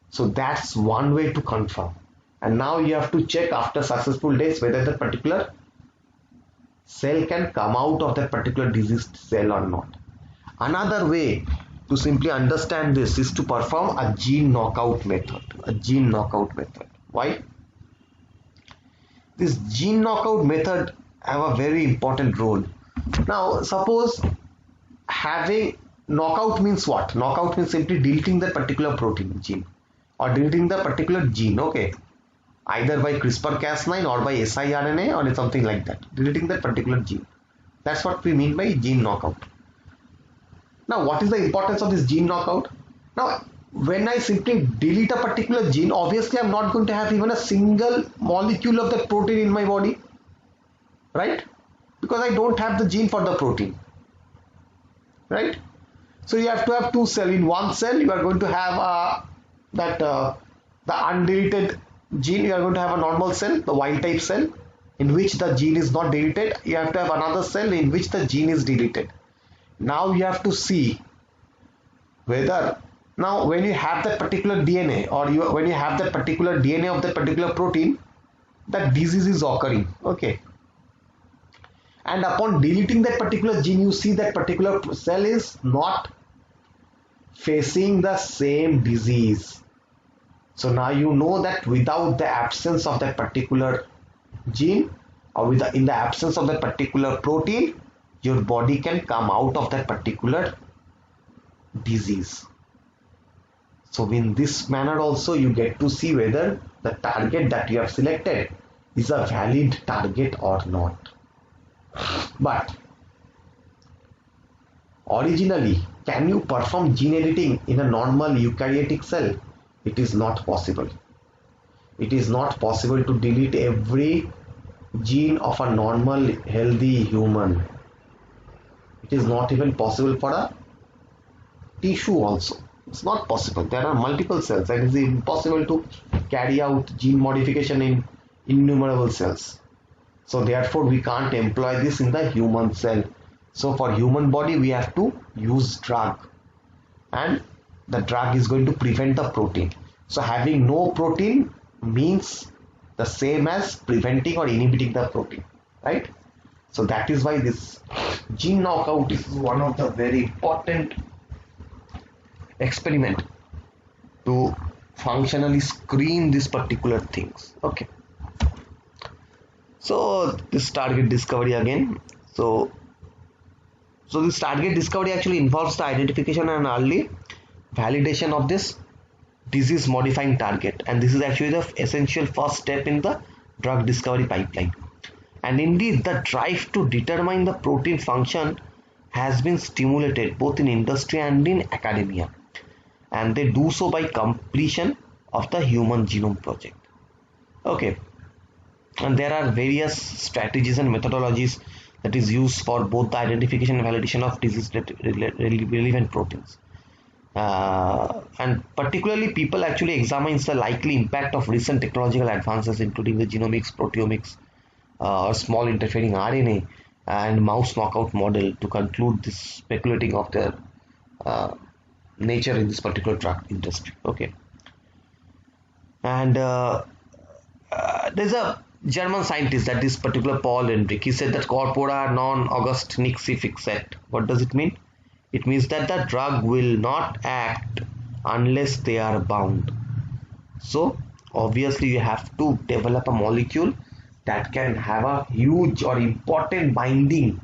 Speaker 1: So that's one way to confirm. And now you have to check after successful days whether the particular cell can come out of that particular diseased cell or not. Another way to simply understand this is to perform a gene knockout method. A gene knockout method. Why? This gene knockout method have a very important role. Now suppose having knockout means what? Knockout means simply deleting that particular protein gene or deleting the particular gene, okay? Either by CRISPR-Cas9 or by siRNA or something like that, deleting that particular gene. That's what we mean by gene knockout. Now what is the importance of this gene knockout? Now when I simply delete a particular gene, obviously I'm not going to have even a single molecule of that protein in my body, right? Because I don't have the gene for the protein, right? So you have to have two cells. In one cell you are going to have the undeleted gene. You are going to have a normal cell, the wild type cell, in which the gene is not deleted. You have to have another cell in which the gene is deleted. Now you have to see whether, now when you have that particular DNA, or when you have that particular DNA of that particular protein, that disease is occurring, okay? And upon deleting that particular gene, you see that particular cell is not facing the same disease. So now you know that without the absence of that particular gene, or in the absence of that particular protein, your body can come out of that particular disease. So in this manner also you get to see whether the target that you have selected is a valid target or not. But originally, can you perform gene editing in a normal eukaryotic cell? It is not possible. It is not possible to delete every gene of a normal healthy human. It is not even possible for a tissue also. It's not possible. There are multiple cells and it is impossible to carry out gene modification in innumerable cells. So therefore we can't employ this in the human cell. So for human body we have to use drug, and the drug is going to prevent the protein. So having no protein means the same as preventing or inhibiting the protein, right? So that is why this gene knockout is one of the very important experiment to functionally screen these particular things. Okay, so this target discovery again. So this target discovery actually involves the identification and early validation of this disease modifying target, and this is actually the essential first step in the drug discovery pipeline. And indeed the drive to determine the protein function has been stimulated both in industry and in academia, and they do so by completion of the Human Genome Project. Okay, and there are various strategies and methodologies that is used for both the identification and validation of disease relevant proteins. And particularly people actually examine the likely impact of recent technological advances, including the genomics, proteomics, or small interfering RNA and mouse knockout model, to conclude this speculating of their nature in this particular drug industry. Okay, and there's a German scientist, that is particular Paul Ehrlich. He said that corpora non august nixi fixet. What does it mean? It means that the drug will not act unless they are bound. So obviously you have to develop a molecule that can have a huge or important binding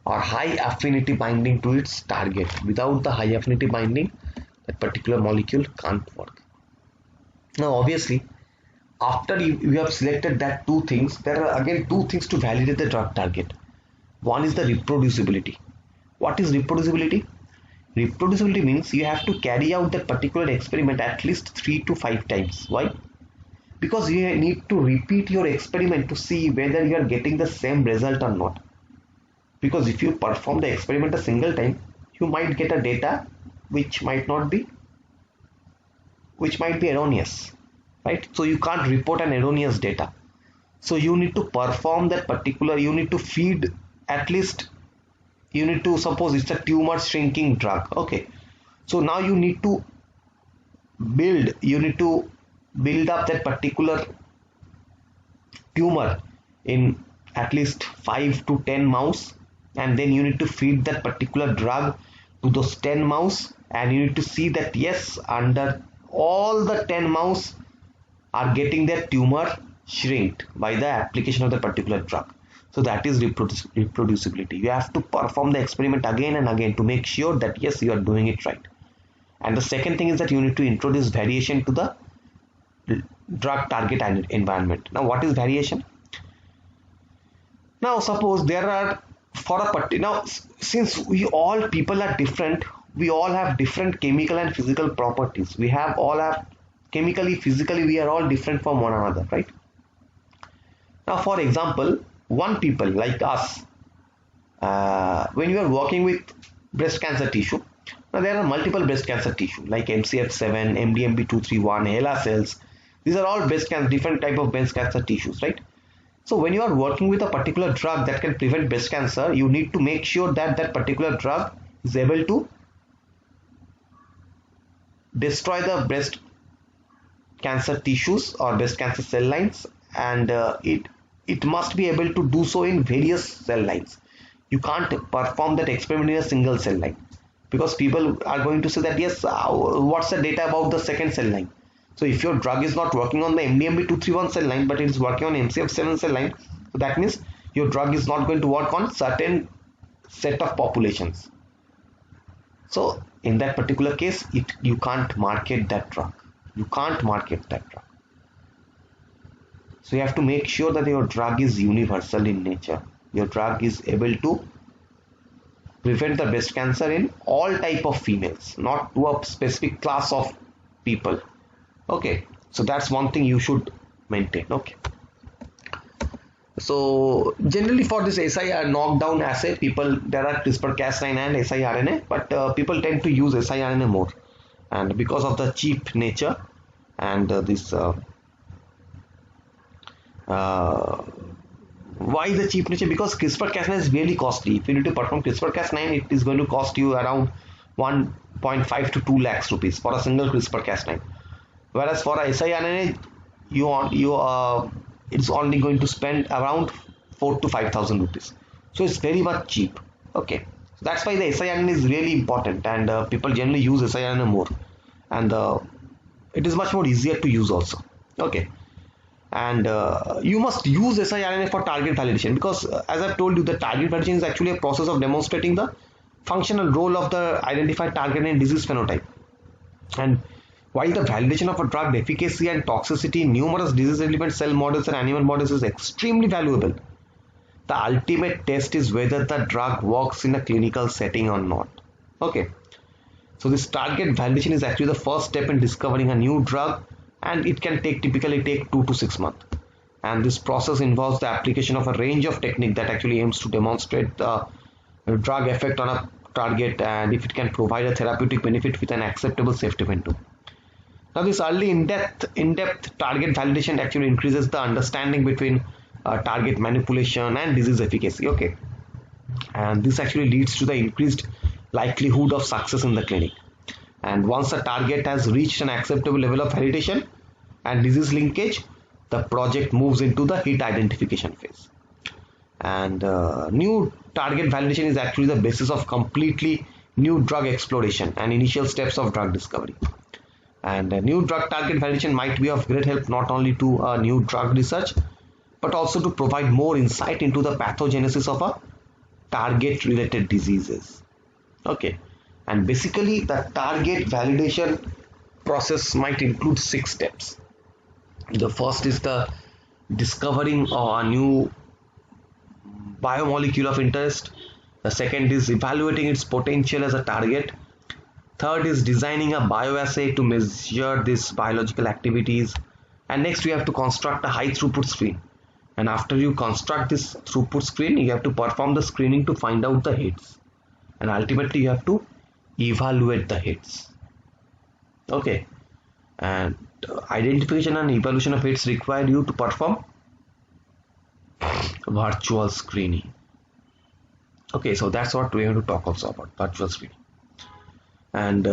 Speaker 1: or high affinity binding to its target. Without the high affinity binding, that particular molecule can't work. Now obviously, after you have selected that two things, there are again two things to validate the drug target. One is the reproducibility. What is reproducibility? Reproducibility means you have to carry out that particular experiment at least 3 to 5 times. Why? Because you need to repeat your experiment to see whether you are getting the same result or not. Because if you perform the experiment a single time, you might get a data which might be erroneous, right? So you can't report an erroneous data. So you need to perform that particular, you need to feed at least, you need to, suppose it's a tumor shrinking drug. Okay, so now you need to build up that particular tumor in at least 5 to 10 mouse, and then you need to feed that particular drug to those 10 mouse, and you need to see that yes, under all the 10 mouse are getting their tumor shrinked by the application of the particular drug. So that is reproducibility. You have to perform the experiment again and again to make sure that yes, you are doing it right. And the second thing is that you need to introduce variation to the drug target environment. Now what is variation? Now suppose there are, for a particular, now since we all people are different, we all have different chemical and physical properties. We have all have chemically, physically, we are all different from one another, right? Now for example, one people like us, when you are working with breast cancer tissue, now there are multiple breast cancer tissue like MCF7, MDMB231, HeLa cells. These are all breast cancer, different type of breast cancer tissues, right? So when you are working with a particular drug that can prevent breast cancer, you need to make sure that that particular drug is able to destroy the breast cancer tissues or breast cancer cell lines, and it must be able to do so in various cell lines. You can't perform that experiment in a single cell line. because people are going to say that yes, what's the data about the second cell line? So if your drug is not working on the MDMB231 cell line, but it is working on MCF7 cell line, so that means your drug is not going to work on certain set of populations. So in that particular case, you can't market that drug. You can't market that drug. So you have to make sure that your drug is universal in nature. Your drug is able to prevent the breast cancer in all type of females, not to a specific class of people. Okay, so that's one thing you should maintain. Okay, so generally for this SIR knockdown assay, there are CRISPR-Cas9 and siRNA, but people tend to use siRNA more, and because of the cheap nature and this why the cheap nature? Because CRISPR-Cas9 is really costly. If you need to perform CRISPR-Cas9, it is going to cost you around 1.5 to 2 lakhs rupees for a single CRISPR-Cas9. Whereas for a siRNA, it's only going to spend around 4 to 5,000 rupees. So it's very much cheap. Okay, so that's why the siRNA is really important, and people generally use siRNA more, and it is much more easier to use also. Okay, and you must use siRNA for target validation, because as I've told you, the target validation is actually a process of demonstrating the functional role of the identified target in disease phenotype. And while the validation of a drug efficacy and toxicity in numerous disease-relevant cell models and animal models is extremely valuable, the ultimate test is whether the drug works in a clinical setting or not. Okay, so this target validation is actually the first step in discovering a new drug, and it can typically take 2 to 6 months. And this process involves the application of a range of techniques that actually aims to demonstrate the drug effect on a target, and if it can provide a therapeutic benefit with an acceptable safety window. Now this early in-depth target validation actually increases the understanding between target manipulation and disease efficacy. Okay, and this actually leads to the increased likelihood of success in the clinic. And once a target has reached an acceptable level of validation and disease linkage, the project moves into the hit identification phase. And new target validation is actually the basis of completely new drug exploration and initial steps of drug discovery. And new drug target validation might be of great help not only to new drug research, but also to provide more insight into the pathogenesis of a target related diseases. Okay, and basically the target validation process might include 6 steps. The first is the discovering a new biomolecule of interest. The second is evaluating its potential as a target. Third is designing a bioassay to measure these biological activities. And next we have to construct a high throughput screen. And after you construct this throughput screen, you have to perform the screening to find out the hits. And ultimately you have to evaluate the hits. Okay, and identification and evaluation of hits require you to perform virtual screening. Okay, so that's what we have to talk also about, virtual screening. And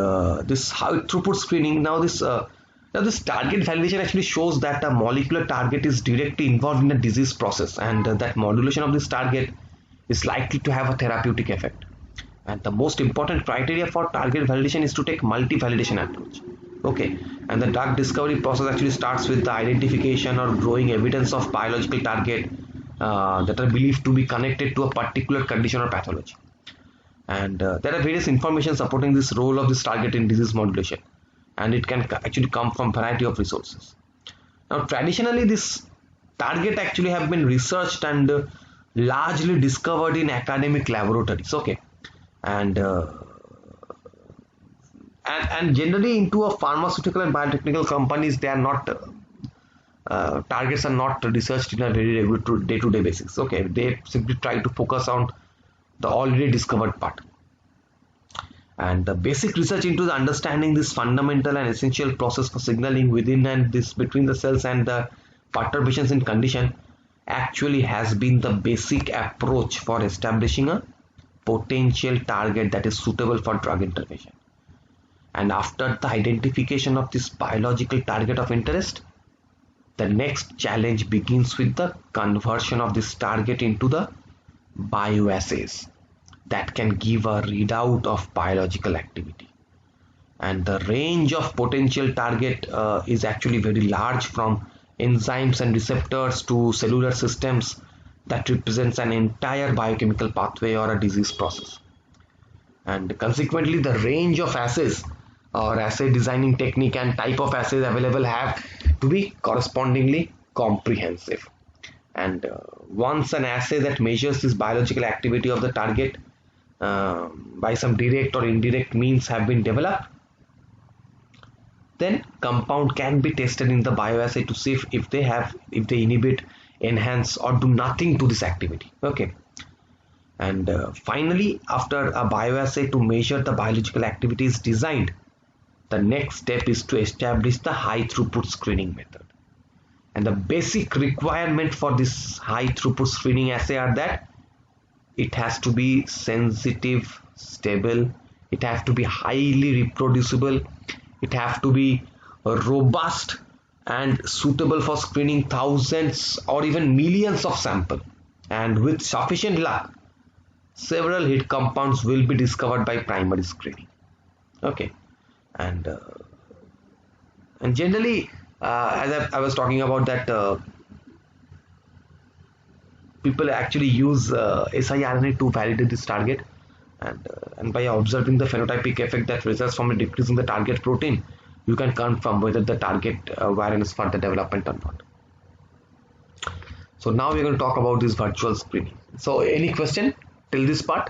Speaker 1: this high throughput screening, now this target validation actually shows that a molecular target is directly involved in the disease process, and that modulation of this target is likely to have a therapeutic effect. And the most important criteria for target validation is to take multi-validation approach. Okay, and the drug discovery process actually starts with the identification or growing evidence of biological target that are believed to be connected to a particular condition or pathology. And there are various information supporting this role of this target in disease modulation, and it can actually come from variety of resources. Now traditionally this target actually have been researched and largely discovered in academic laboratories. Okay, and generally into a pharmaceutical and biotechnical companies, they are not targets are not researched in a very regular day-to-day basis. Okay, they simply try to focus on the already discovered part. And the basic research into the understanding this fundamental and essential process for signaling within and this between the cells and the perturbations in condition actually has been the basic approach for establishing a potential target that is suitable for drug intervention. And after the identification of this biological target of interest, the next challenge begins with the conversion of this target into the bioassays. that can give a readout of biological activity. And the range of potential target is actually very large, from enzymes and receptors to cellular systems that represents an entire biochemical pathway or a disease process. And consequently, the range of assays or assay designing technique and type of assays available have to be correspondingly comprehensive. And once an assay that measures this biological activity of the target by some direct or indirect means have been developed, then compound can be tested in the bioassay to see if they inhibit, enhance, or do nothing to this activity. Okay. And finally, after a bioassay to measure the biological activity is designed, the next step is to establish the high throughput screening method. And the basic requirement for this high throughput screening assay are that it has to be sensitive, stable, it has to be highly reproducible, it has to be robust and suitable for screening thousands or even millions of samples. And with sufficient luck, several hit compounds will be discovered by primary screening. Okay. And generally, as I was talking about that, people actually use siRNA to validate this target, and by observing the phenotypic effect that results from a decrease in the target protein, you can confirm whether the target variant is further development or not. So now we're going to talk about this virtual screening. So any question till this part?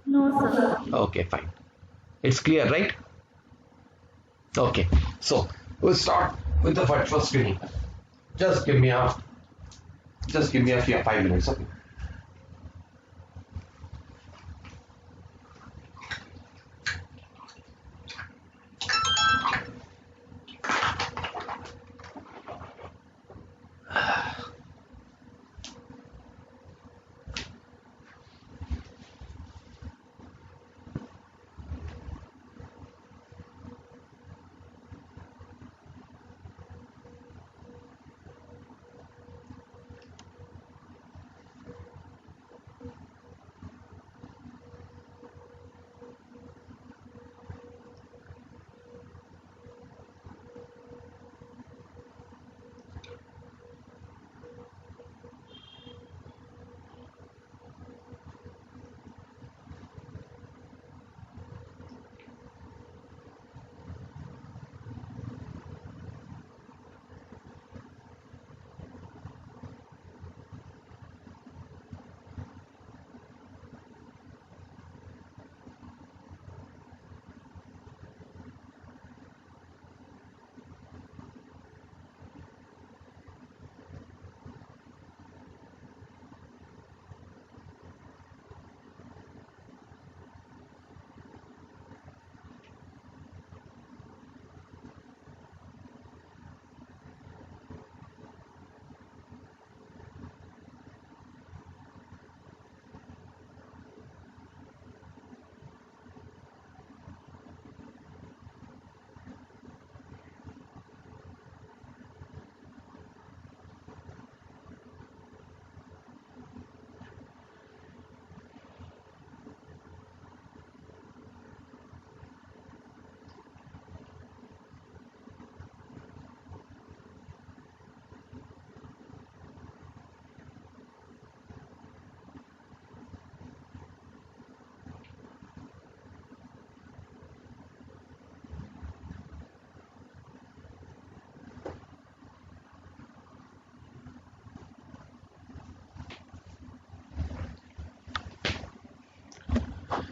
Speaker 3: No, sir.
Speaker 1: Okay, fine. It's clear, right? Okay, so we'll start with the virtual screening. Just give me a 5 minutes. Okay.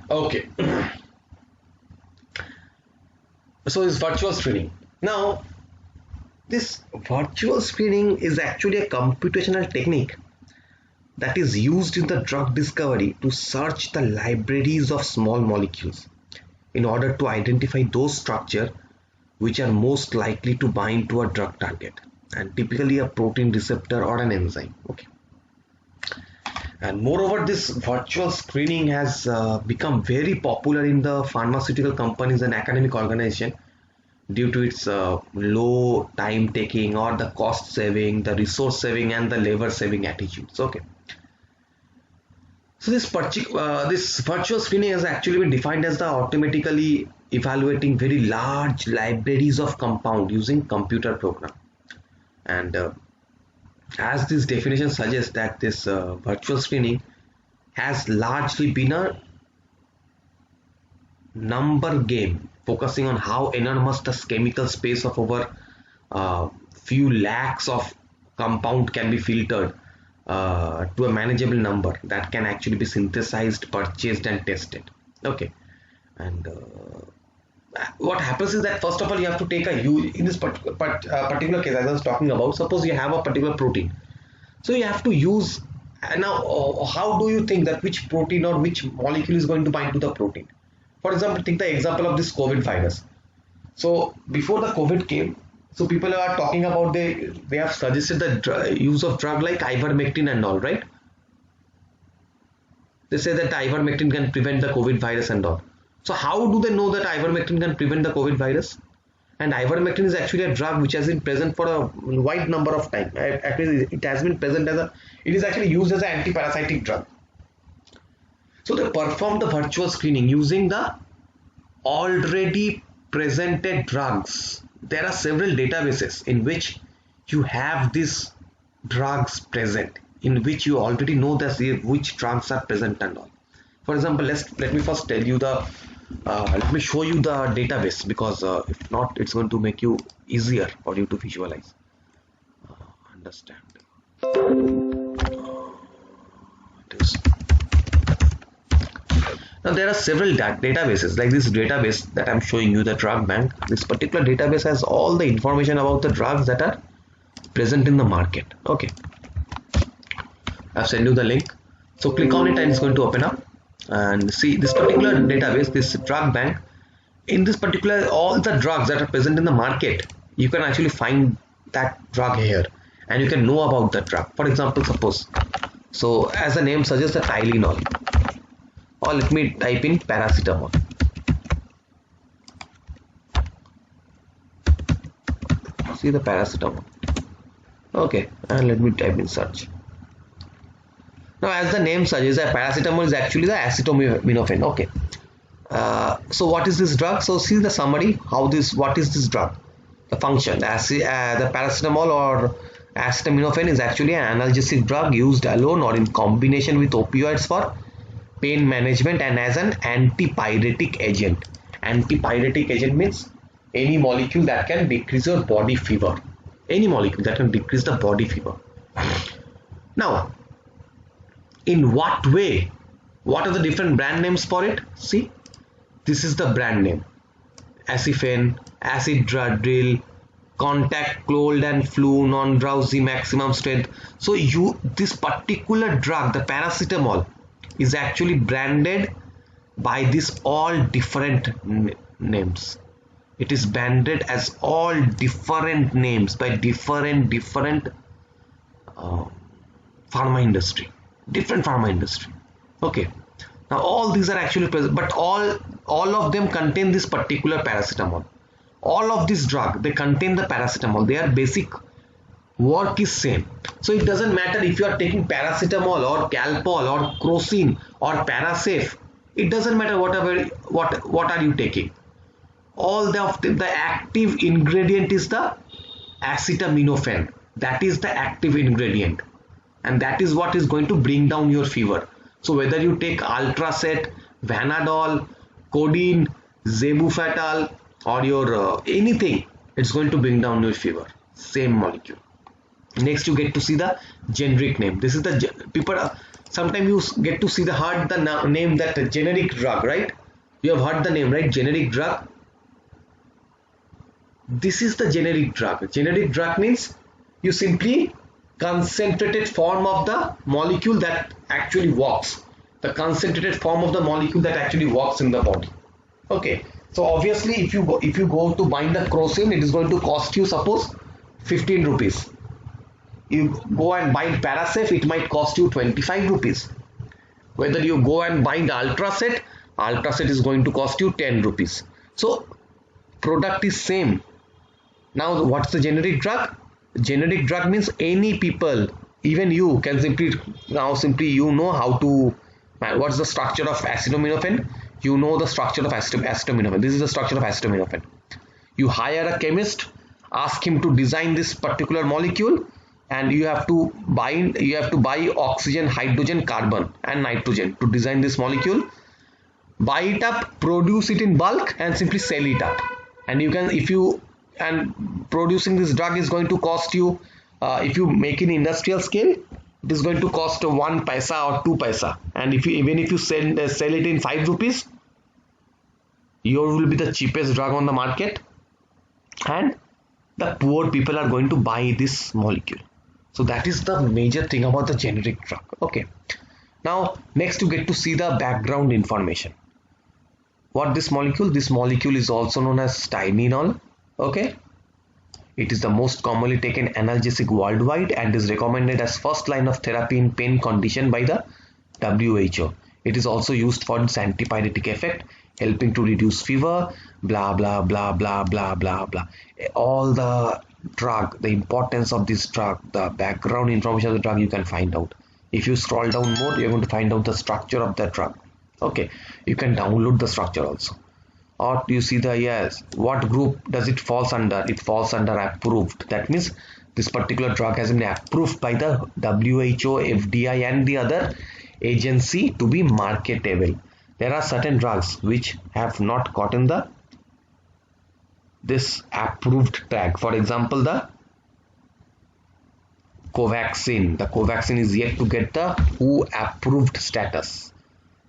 Speaker 1: Okay. So it's virtual screening. Now, this virtual screening is actually a computational technique that is used in the drug discovery to search the libraries of small molecules in order to identify those structures which are most likely to bind to a drug target, and typically a protein receptor or an enzyme. Okay. And moreover, this virtual screening has become very popular in the pharmaceutical companies and academic organizations due to its low time taking or the cost saving, the resource saving and the labor saving attitudes. Okay. So this virtual screening has actually been defined as the automatically evaluating very large libraries of compound using computer program. And as this definition suggests that this virtual screening has largely been a number game, focusing on how enormous the chemical space of over few lakhs of compound can be filtered to a manageable number that can actually be synthesized, purchased and tested. Okay. And what happens is that first of all you have to take a in this particular case as I was talking about, suppose you have a particular protein, so you have to use now how do you think that which protein or which molecule is going to bind to the protein? For example, take the example of this COVID virus. So before the COVID came, so people are talking about they have suggested the use of drug like ivermectin and all, right? They say that ivermectin can prevent the COVID virus and all. So how do they know that ivermectin can prevent the COVID virus? And ivermectin is actually a drug which has been present for a wide number of time. Actually, it has been present as it is actually used as an antiparasitic drug. So they perform the virtual screening using the already presented drugs. There are several databases in which you have these drugs present, in which you already know that which drugs are present and all. For example, let me first tell you let me show you the database, because if not, it's going to make you easier for you to visualize, understand. Now there are several databases like this database that I'm showing you, the drug bank. This particular database has all the information about the drugs that are present in the market. Okay, I've sent you the link, so click on it and it's going to open up and see this particular database, this drug bank. In this particular, all the drugs that are present in the market, you can actually find that drug here and you can know about that drug. For example, suppose, so as the name suggests, the Tylenol, or let me type in paracetamol. See the paracetamol. Okay, and let me type in search. Now as the name suggests, paracetamol is actually the acetaminophen. Okay, so what is this drug? So see the summary, what is this drug, the function. The paracetamol or acetaminophen is actually an analgesic drug used alone or in combination with opioids for pain management and as an antipyretic agent. Antipyretic agent means any molecule that can decrease your body fever, any molecule that can decrease the body fever. Now in what way, what are the different brand names for it? See, this is the brand name: Aciphen, Acidradril, Contact, Cold and Flu, Non-Drowsy, Maximum Strength. So this particular drug, the paracetamol, is actually branded by these all different names. It is branded as all different names by different pharma industry, different pharma industry. Okay, now all these are actually present, but all of them contain this particular paracetamol. All of this drug, they contain the paracetamol. Their basic work is same. So it doesn't matter if you are taking paracetamol or Calpol or Crocin or Parasafe. It doesn't matter what are you taking. All the active ingredient is the acetaminophen. That is the active ingredient, and that is what is going to bring down your fever. So whether you take Ultracet, Vanadol, Codeine, Zebufatal, or your anything, it's going to bring down your fever. Same molecule. Next, you get to see the generic name. This is the people. Sometimes you get to see the name, that generic drug, right? You have heard the name, right? Generic drug. This is the generic drug. Generic drug means you simply concentrated form of the molecule that actually works. The concentrated form of the molecule that actually works in the body. Okay. So obviously, if you go to bind the Crocin, it is going to cost you, suppose, 15 rupees. You go and bind Parasafe, it might cost you 25 rupees. Whether you go and bind Ultracet is going to cost you 10 rupees. So product is same. Now what's the generic drug? Generic drug means any people, even you can simply you know how to, what's the structure of acetaminophen? You know the structure of acetaminophen. This is the structure of acetaminophen. You hire a chemist, ask him to design this particular molecule, and you have to buy oxygen, hydrogen, carbon and nitrogen to design this molecule. Buy it up, produce it in bulk and simply sell it up. And you can, and producing this drug is going to cost you, if you make it in industrial scale, it is going to cost 1 paisa or 2 paisa. And even if you sell it in 5 rupees, yours will be the cheapest drug on the market, and the poor people are going to buy this molecule. So that is the major thing about the generic drug. Okay. Now next you get to see the background information. What this molecule? This molecule is also known as Tylenol. Okay. It is the most commonly taken analgesic worldwide and is recommended as first line of therapy in pain condition by the WHO. It is also used for its antipyretic effect, helping to reduce fever, blah blah blah blah blah blah blah. All the drug, the importance of this drug, the background information of the drug you can find out. If you scroll down more, you're going to find out the structure of the drug. Okay, you can download the structure also. Or you see the, yes, what group does it falls under? It falls under approved. That means this particular drug has been approved by the WHO, FDI and the other agency to be marketable. There are certain drugs which have not gotten this approved tag. For example, the Covaxin. The Covaxin is yet to get the WHO approved status.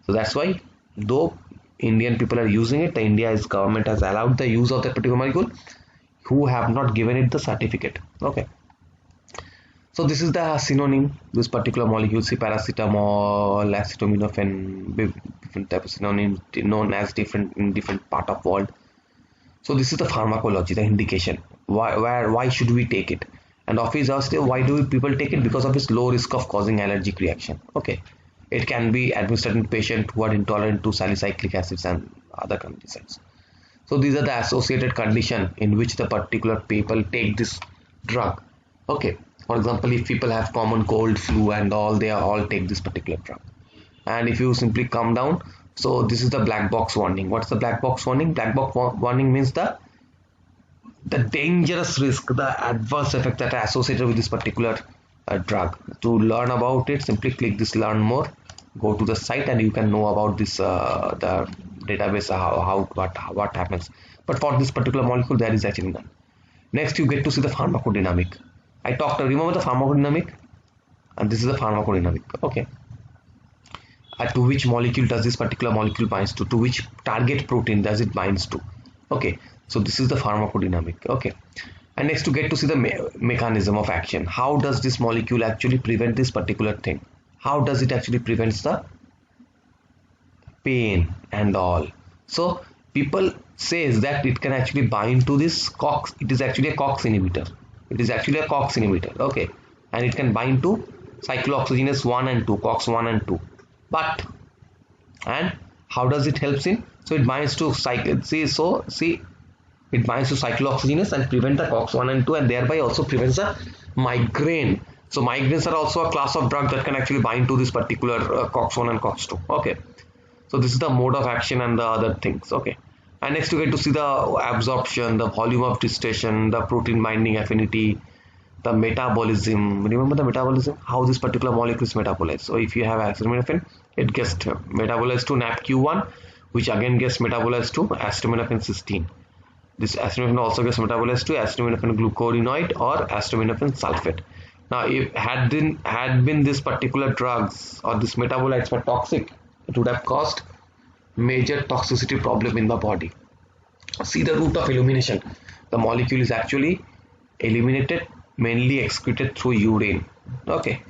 Speaker 1: So that's why, though Indian people are using it, the India's government has allowed the use of that particular molecule, who have not given it the certificate. Okay. So this is the synonym, this particular molecule, say paracetamol, acetaminophen, different type of synonyms known as different in different part of world. So this is the pharmacology, the indication. Why should we take it? And office asked, why do people take it? Because of its low risk of causing allergic reaction. Okay. It can be administered in patients who are intolerant to salicylic acids and other conditions. So these are the associated conditions in which the particular people take this drug. Okay. For example, if people have common cold, flu and all, they all take this particular drug. And if you simply come down, so this is the black box warning. What's the black box warning? Black box warning means the dangerous risk, the adverse effect that are associated with this particular drug. To learn about it, simply click this learn more, go to the site and you can know about this the database, what happens. But for this particular molecule there is actually none. Next you get to see the pharmacodynamic. Remember the pharmacodynamic, and this is the pharmacodynamic. Okay. To which molecule does this particular molecule binds to which target protein does it binds to. Okay, so this is the pharmacodynamic. Okay. And next to get to see the mechanism of action. How does this molecule actually prevent this particular thing? How does it actually prevents the pain and all? So people says that it can actually bind to this COX. It is actually a COX inhibitor. It is actually a COX inhibitor. Okay. And it can bind to cyclooxygenase 1 and 2, COX 1 and 2. But, and how does it helps in? So it binds to it binds to cyclooxygenase and prevent the COX 1 and 2, and thereby also prevents the migraine. So migraines are also a class of drug that can actually bind to this particular COX 1 and COX 2. Okay. So this is the mode of action and the other things. Okay. And next you get to see the absorption, the volume of distillation, the protein binding affinity, the metabolism. Remember the metabolism? How this particular molecule is metabolized. So if you have acetaminophen, it gets metabolized to NAPQ1, which again gets metabolized to acetaminophen cysteine. This acetaminophen also gets metabolized to acetaminophen glucuroniide or acetaminophen sulfate. Now, if had been this particular drugs or this metabolites were toxic, it would have caused major toxicity problem in the body. See the route of elimination. The molecule is actually eliminated, mainly excreted through urine. Okay.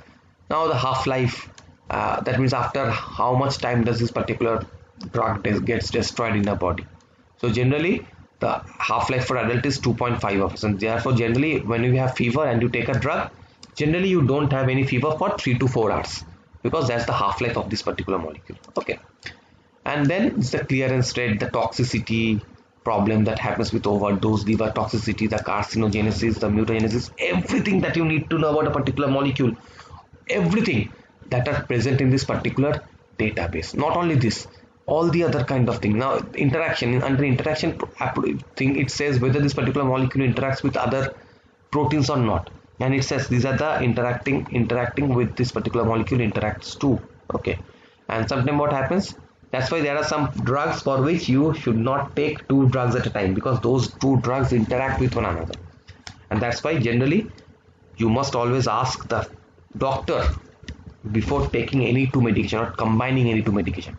Speaker 1: Now the half-life, that means after how much time does this particular drug gets destroyed in the body. So generally the half-life for adult is 2.5 hours, and therefore generally when you have fever and you take a drug, generally you don't have any fever for 3 to 4 hours, because that's the half-life of this particular molecule. Okay. And then it's the clearance rate, the toxicity, problem that happens with overdose, liver toxicity, the carcinogenesis, the mutagenesis, everything that you need to know about a particular molecule, everything that are present in this particular database. Not only this, all the other kind of thing. Now interaction, under interaction thing, it says whether this particular molecule interacts with other proteins or not, and it says these are the interacting with this particular molecule interacts too. Okay, and sometimes what happens, that's why there are some drugs for which you should not take two drugs at a time, because those two drugs interact with one another. And that's why generally you must always ask the doctor before taking any two medication or combining any two medication.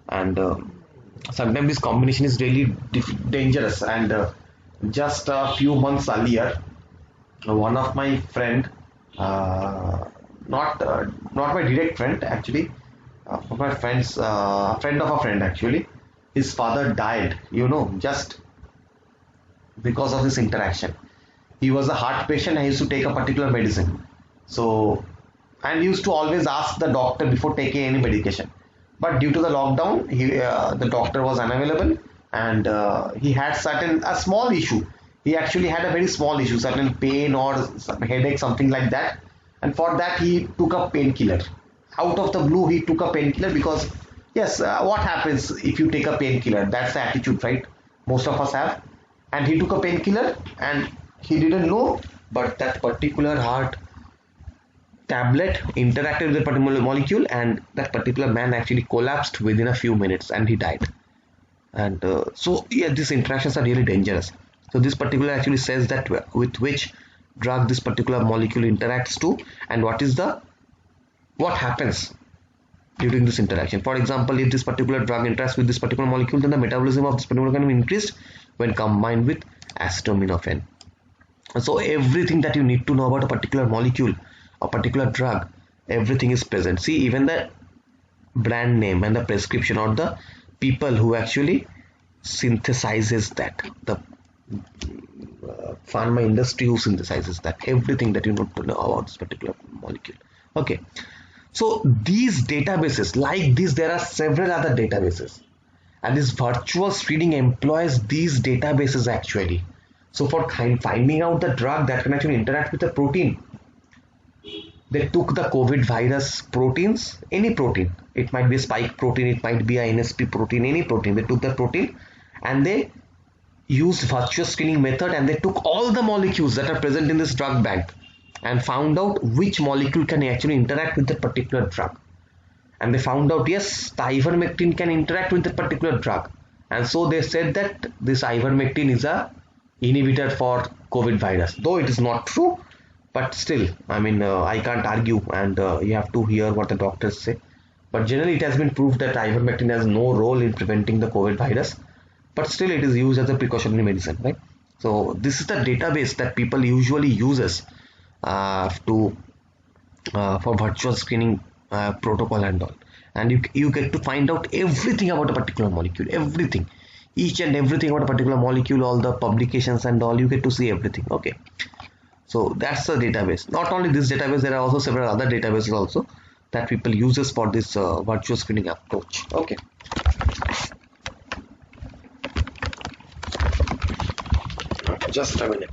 Speaker 1: And sometimes this combination is really dangerous. And just a few months earlier, one of my friend, not my direct friend actually, my friend's friend of a friend actually, his father died, just because of this interaction. He was a heart patient and he used to take a particular medicine. So, and he used to always ask the doctor before taking any medication. But due to the lockdown, the doctor was unavailable, and he had a small issue. He actually had a very small issue, certain pain or some headache, something like that. And for that, he took a painkiller. Out of the blue, he took a painkiller because, yes, what happens if you take a painkiller? That's the attitude, right? Most of us have. And he took a painkiller and he didn't know, but that particular heart tablet interacted with the particular molecule, and that particular man actually collapsed within a few minutes and he died. And so, yeah, these interactions are really dangerous. So this particular actually says that with which drug this particular molecule interacts to, and what happens during this interaction. For example, if this particular drug interacts with this particular molecule, then the metabolism of this particular can be increased when combined with acetaminophen. So everything that you need to know about a particular molecule, a particular drug, everything is present. See, even the brand name and the prescription, or the people who actually synthesizes that, the pharma industry who synthesizes that, everything that you need to know about this particular molecule. Okay, so these databases, like this, there are several other databases, and this virtual screening employs these databases actually. So for finding out the drug that can actually interact with the protein, they took the COVID virus proteins, any protein, it might be a spike protein, it might be a NSP protein, any protein. They took the protein and they used virtual screening method, and they took all the molecules that are present in this drug bank and found out which molecule can actually interact with that particular drug. And they found out, yes, the ivermectin can interact with that particular drug. And so they said that this ivermectin is a inhibitor for COVID virus, though it is not true, but still, I mean, I can't argue, and you have to hear what the doctors say. But generally, it has been proved that ivermectin has no role in preventing the COVID virus, but still it is used as a precautionary medicine, right? So this is the database that people usually uses for virtual screening protocol and all. And you get to find out everything about a particular molecule, everything, each and everything about a particular molecule, all the publications and all, you get to see everything. Okay, so that's the database. Not only this database, there are also several other databases also that people uses for this virtual screening approach. Okay, just a minute.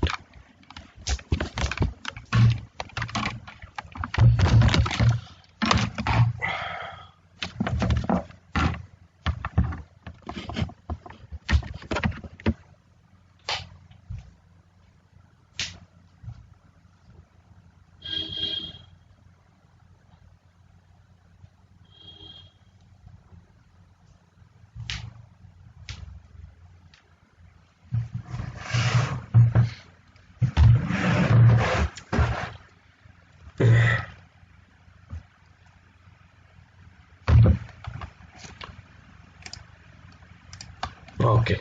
Speaker 1: Okay,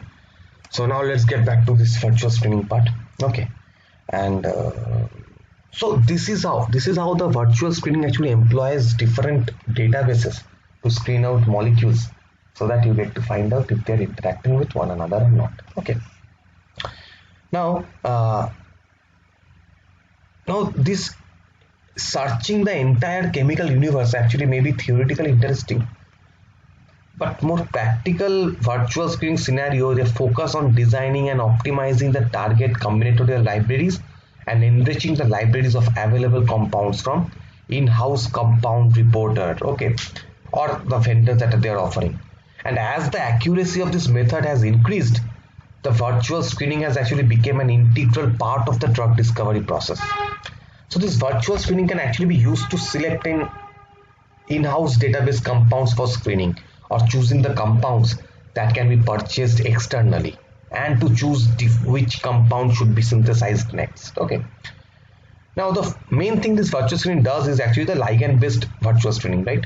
Speaker 1: so now let's get back to this virtual screening part. Okay, and so this is how the virtual screening actually employs different databases to screen out molecules, so that you get to find out if they're interacting with one another or not. Okay, now this searching the entire chemical universe actually may be theoretically interesting, But more practical virtual screening scenario, they focus on designing and optimizing the target combinatorial libraries and enriching the libraries of available compounds from in-house compound reporter, okay, or the vendors that they are offering. And as the accuracy of this method has increased, the virtual screening has actually become an integral part of the drug discovery process. So this virtual screening can actually be used to select an in-house database compounds for screening, or choosing the compounds that can be purchased externally, and to choose which compound should be synthesized next. Okay. Now the main thing this virtual screening does is actually the ligand based virtual screening, right?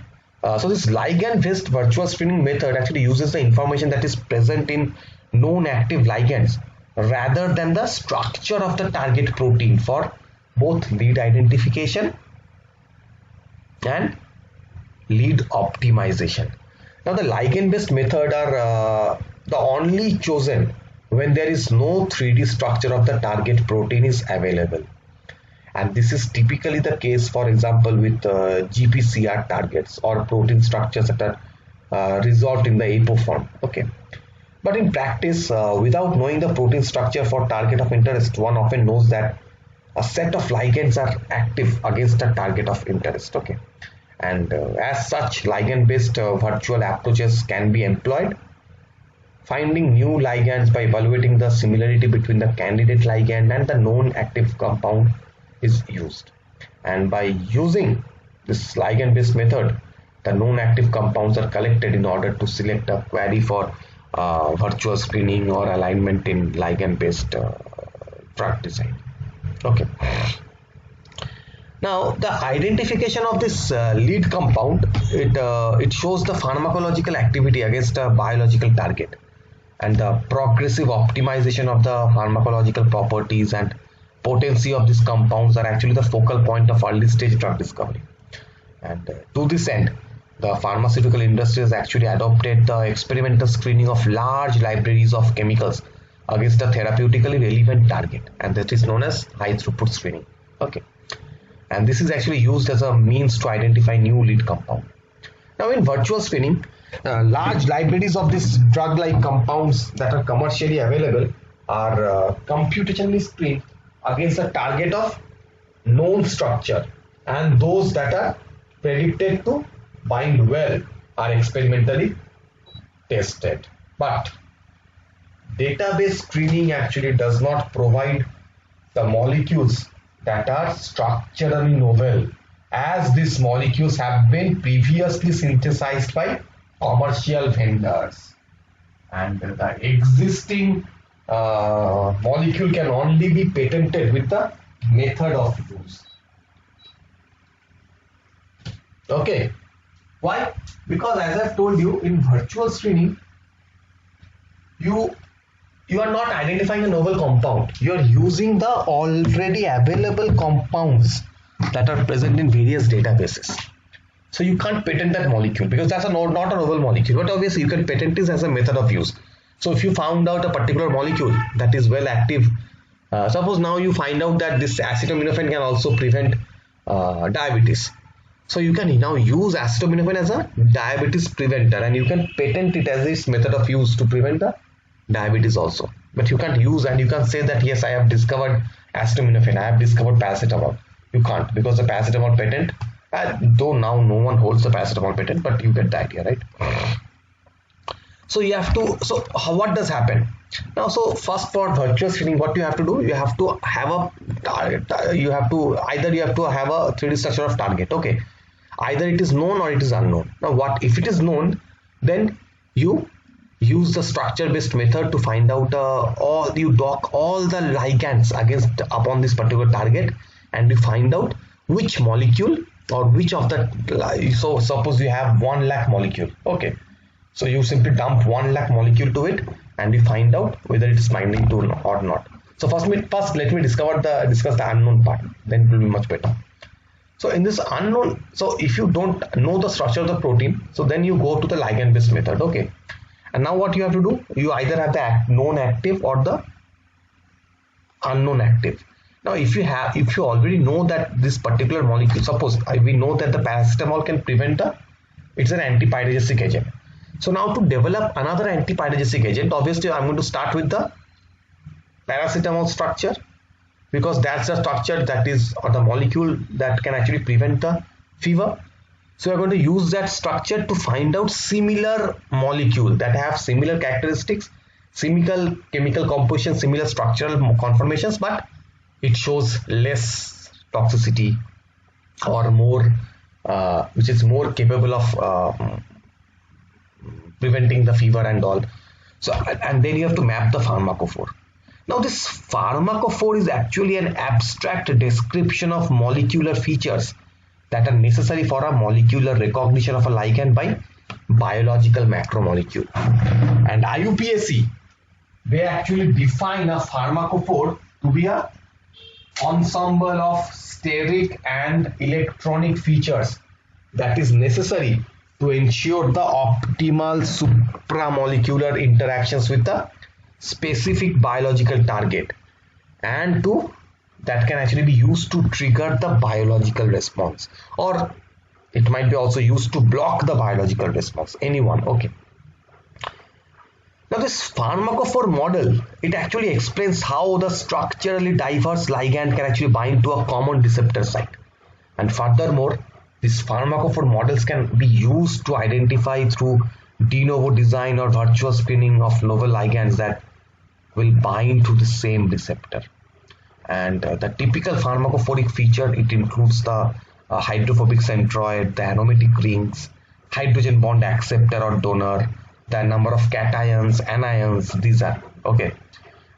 Speaker 1: So this ligand based virtual screening method actually uses the information that is present in known active ligands rather than the structure of the target protein for both lead identification and lead optimization. Now the ligand based method are the only chosen when there is no 3D structure of the target protein is available, and this is typically the case, for example, with GPCR targets or protein structures that are resolved in the APO form. Okay, but in practice, without knowing the protein structure for target of interest, one often knows that a set of ligands are active against a target of interest. Okay, and as such, ligand based virtual approaches can be employed. Finding new ligands by evaluating the similarity between the candidate ligand and the known active compound is used, and by using this ligand based method, the known active compounds are collected in order to select a query for virtual screening or alignment in ligand based drug design. Okay. Now the identification of this lead compound, it shows the pharmacological activity against a biological target, and the progressive optimization of the pharmacological properties and potency of these compounds are actually the focal point of early stage drug discovery. And to this end, the pharmaceutical industry has actually adopted the experimental screening of large libraries of chemicals against a therapeutically relevant target, and that is known as high throughput screening. Okay, and this is actually used as a means to identify new lead compound. Now in virtual screening, large libraries of these drug-like compounds that are commercially available are computationally screened against a target of known structure, and those that are predicted to bind well are experimentally tested. But database screening actually does not provide the molecules that are structurally novel, as these molecules have been previously synthesized by commercial vendors, and the existing molecule can only be patented with the method of use. Okay, why? Because as I've told you, in virtual screening, you are not identifying a novel compound, you are using the already available compounds that are present in various databases. So you can't patent that molecule because that's not a novel molecule, but obviously you can patent this as a method of use. So if you found out a particular molecule that is well active, suppose now you find out that this acetaminophen can also prevent diabetes. So you can now use acetaminophen as a diabetes preventer, and you can patent it as this method of use to prevent the diabetes also. But you can't use, and you can't say that yes, I have discovered acetaminophen, I have discovered paracetamol. You can't, because the paracetamol patent, though now no one holds the paracetamol patent, but you get the idea, right? So you have to, so what does happen now? So first, for virtual screening, what you have to do, you have to have a target, you have to have a 3D structure of target. Okay, either it is known or it is unknown. Now what if it is known? Then you use the structure based method to find out you dock all the ligands against upon this particular target, and you find out which molecule or which of the, so suppose you have 1 lakh molecule. Okay, so you simply dump 1 lakh molecule to it, and you find out whether it is binding to or not. So first let me discuss the unknown part, then it will be much better. So in this unknown, so if you don't know the structure of the protein, so then you go to the ligand based method. Okay, and now what you have to do, you either have the known active or the unknown active. Now if you already know that this particular molecule, suppose we know that the paracetamol can prevent it's an antipyrogenic agent. So now to develop another antipyrogenic agent, obviously I'm going to start with the paracetamol structure, because that's the structure that is, or the molecule that can actually prevent the fever. So we're going to use that structure to find out similar molecule that have similar characteristics, similar chemical composition, similar structural conformations, but it shows less toxicity or more, which is more capable of preventing the fever and all. So, and then you have to map the pharmacophore. Now this pharmacophore is actually an abstract description of molecular features that are necessary for a molecular recognition of a ligand by biological macromolecule. And IUPAC, they actually define a pharmacophore to be a ensemble of steric and electronic features that is necessary to ensure the optimal supramolecular interactions with the specific biological target, and that can actually be used to trigger the biological response, or it might be also used to block the biological response, anyone. Okay. Now this pharmacophore model, it actually explains how the structurally diverse ligand can actually bind to a common receptor site. And furthermore, these pharmacophore models can be used to identify through de novo design or virtual screening of novel ligands that will bind to the same receptor. And the typical pharmacophoric feature, it includes the hydrophobic centroid, the aromatic rings, hydrogen bond acceptor or donor, the number of cations, anions, these are okay.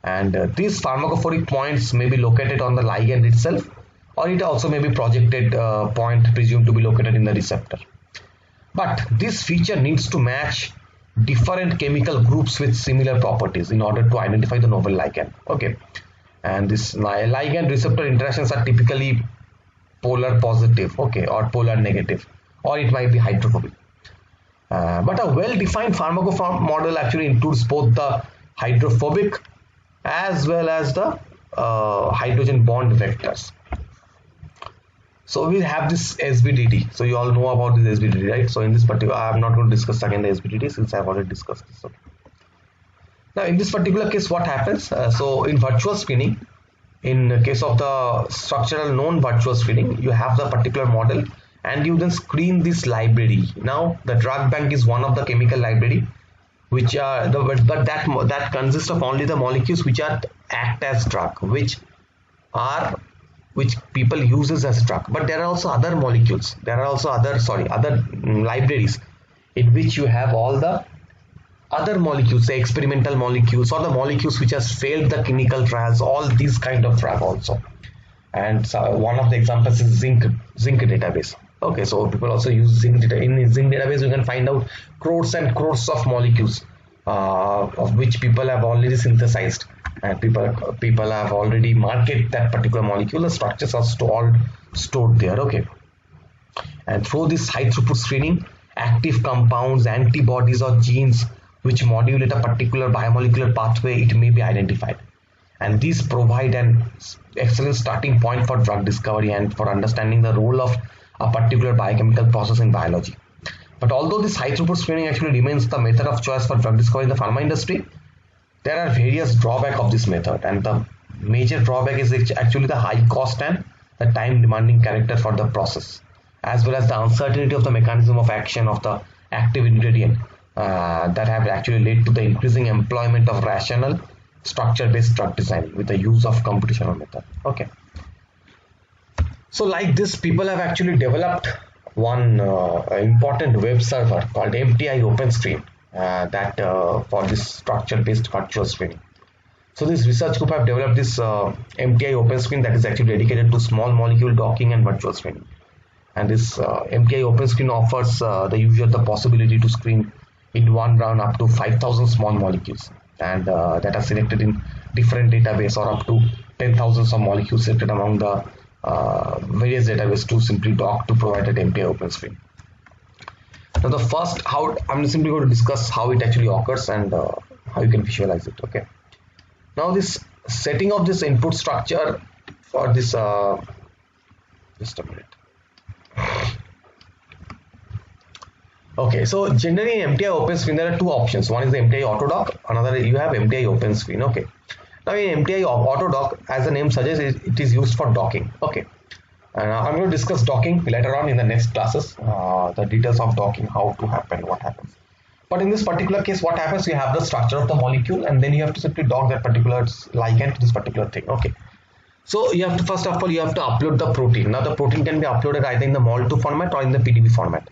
Speaker 1: And these pharmacophoric points may be located on the ligand itself, or it also may be projected point presumed to be located in the receptor. But this feature needs to match different chemical groups with similar properties in order to identify the novel ligand. Okay. And this ligand receptor interactions are typically polar positive, okay, or polar negative, or it might be hydrophobic. But a well-defined pharmacophore model actually includes both the hydrophobic as well as the hydrogen bond vectors. So we have this SBDD. So you all know about this SBDD, right? So in this particular, I am not going to discuss again the SBDD since I have already discussed this. Okay. Now in this particular case, what happens? So in virtual screening, in case of the structural known virtual screening, you have the particular model and you then screen this library. Now the drug bank is one of the chemical library which are but that consists of only the molecules which are act as drug, which people uses as drug. But there are also other molecules, there are also other libraries in which you have all the other molecules, the experimental molecules or the molecules which has failed the clinical trials, all these kind of drug also. And so one of the examples is zinc database. Okay, so people also use zinc data. In zinc database you can find out crores and crores of molecules of which people have already synthesized, and people have already marketed that particular molecule. The structures are stored there. Okay, and through this high throughput screening, active compounds, antibodies or genes which modulate a particular biomolecular pathway, it may be identified, and these provide an excellent starting point for drug discovery and for understanding the role of a particular biochemical process in biology. But although this high throughput screening actually remains the method of choice for drug discovery in the pharma industry, there are various drawbacks of this method, and the major drawback is actually the high cost and the time demanding character for the process, as well as the uncertainty of the mechanism of action of the active ingredient that have actually led to the increasing employment of rational structure-based drug design with the use of computational method. Okay. So like this, people have actually developed one important web server called MTI OpenScreen for this structure-based virtual screening. So this research group have developed this MTI OpenScreen that is actually dedicated to small molecule docking and virtual screening. And this MTI OpenScreen offers the user the possibility to screen in one round up to 5,000 small molecules, and that are selected in different database, or up to 10,000 of molecules selected among the various databases to simply dock to provide an MTI OpenScreen. Now I'm simply going to discuss how it actually occurs and how you can visualize it. Okay. Now this setting of this input structure for this just a minute. Okay, so generally in MTI open screen there are two options. One is the MTI Autodock, another you have MTI open screen. Okay. Now in MTI Autodock, as the name suggests, it is used for docking. Okay. And I'm going to discuss docking later on in the next classes. The details of docking, how to happen, what happens. But in this particular case, what happens? You have the structure of the molecule, and then you have to simply dock that particular ligand to this particular thing. Okay. So you have to, first of all, you have to upload the protein. Now the protein can be uploaded either in the MOL2 format or in the PDB format.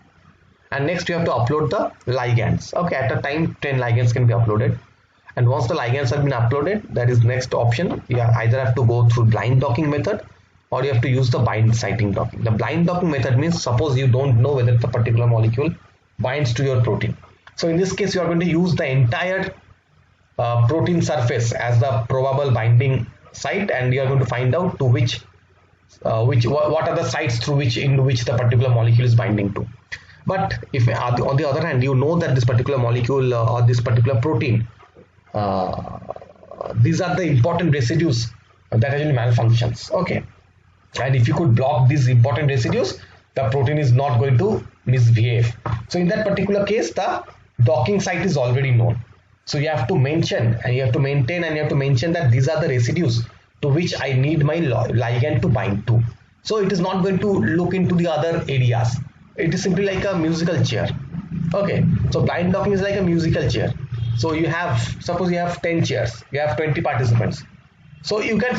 Speaker 1: And next you have to upload the ligands. Okay, at a time 10 ligands can be uploaded. And once the ligands have been uploaded, that is next option. You either have to go through blind docking method or you have to use the bind siting docking. The blind docking method means suppose you don't know whether the particular molecule binds to your protein. So in this case, you are going to use the entire protein surface as the probable binding site, and you are going to find out to what are the sites through which the particular molecule is binding to. But if on the other hand you know that this particular molecule or this particular protein, these are the important residues that actually malfunctions. Okay, and if you could block these important residues, the protein is not going to misbehave. So in that particular case, the docking site is already known. So you have to mention and you have to maintain and you have to mention that these are the residues to which I need my ligand to bind to. So it is not going to look into the other areas. It is simply like a musical chair. Okay, so blind docking is like a musical chair. So you have, suppose you have 10 chairs, you have 20 participants. So you can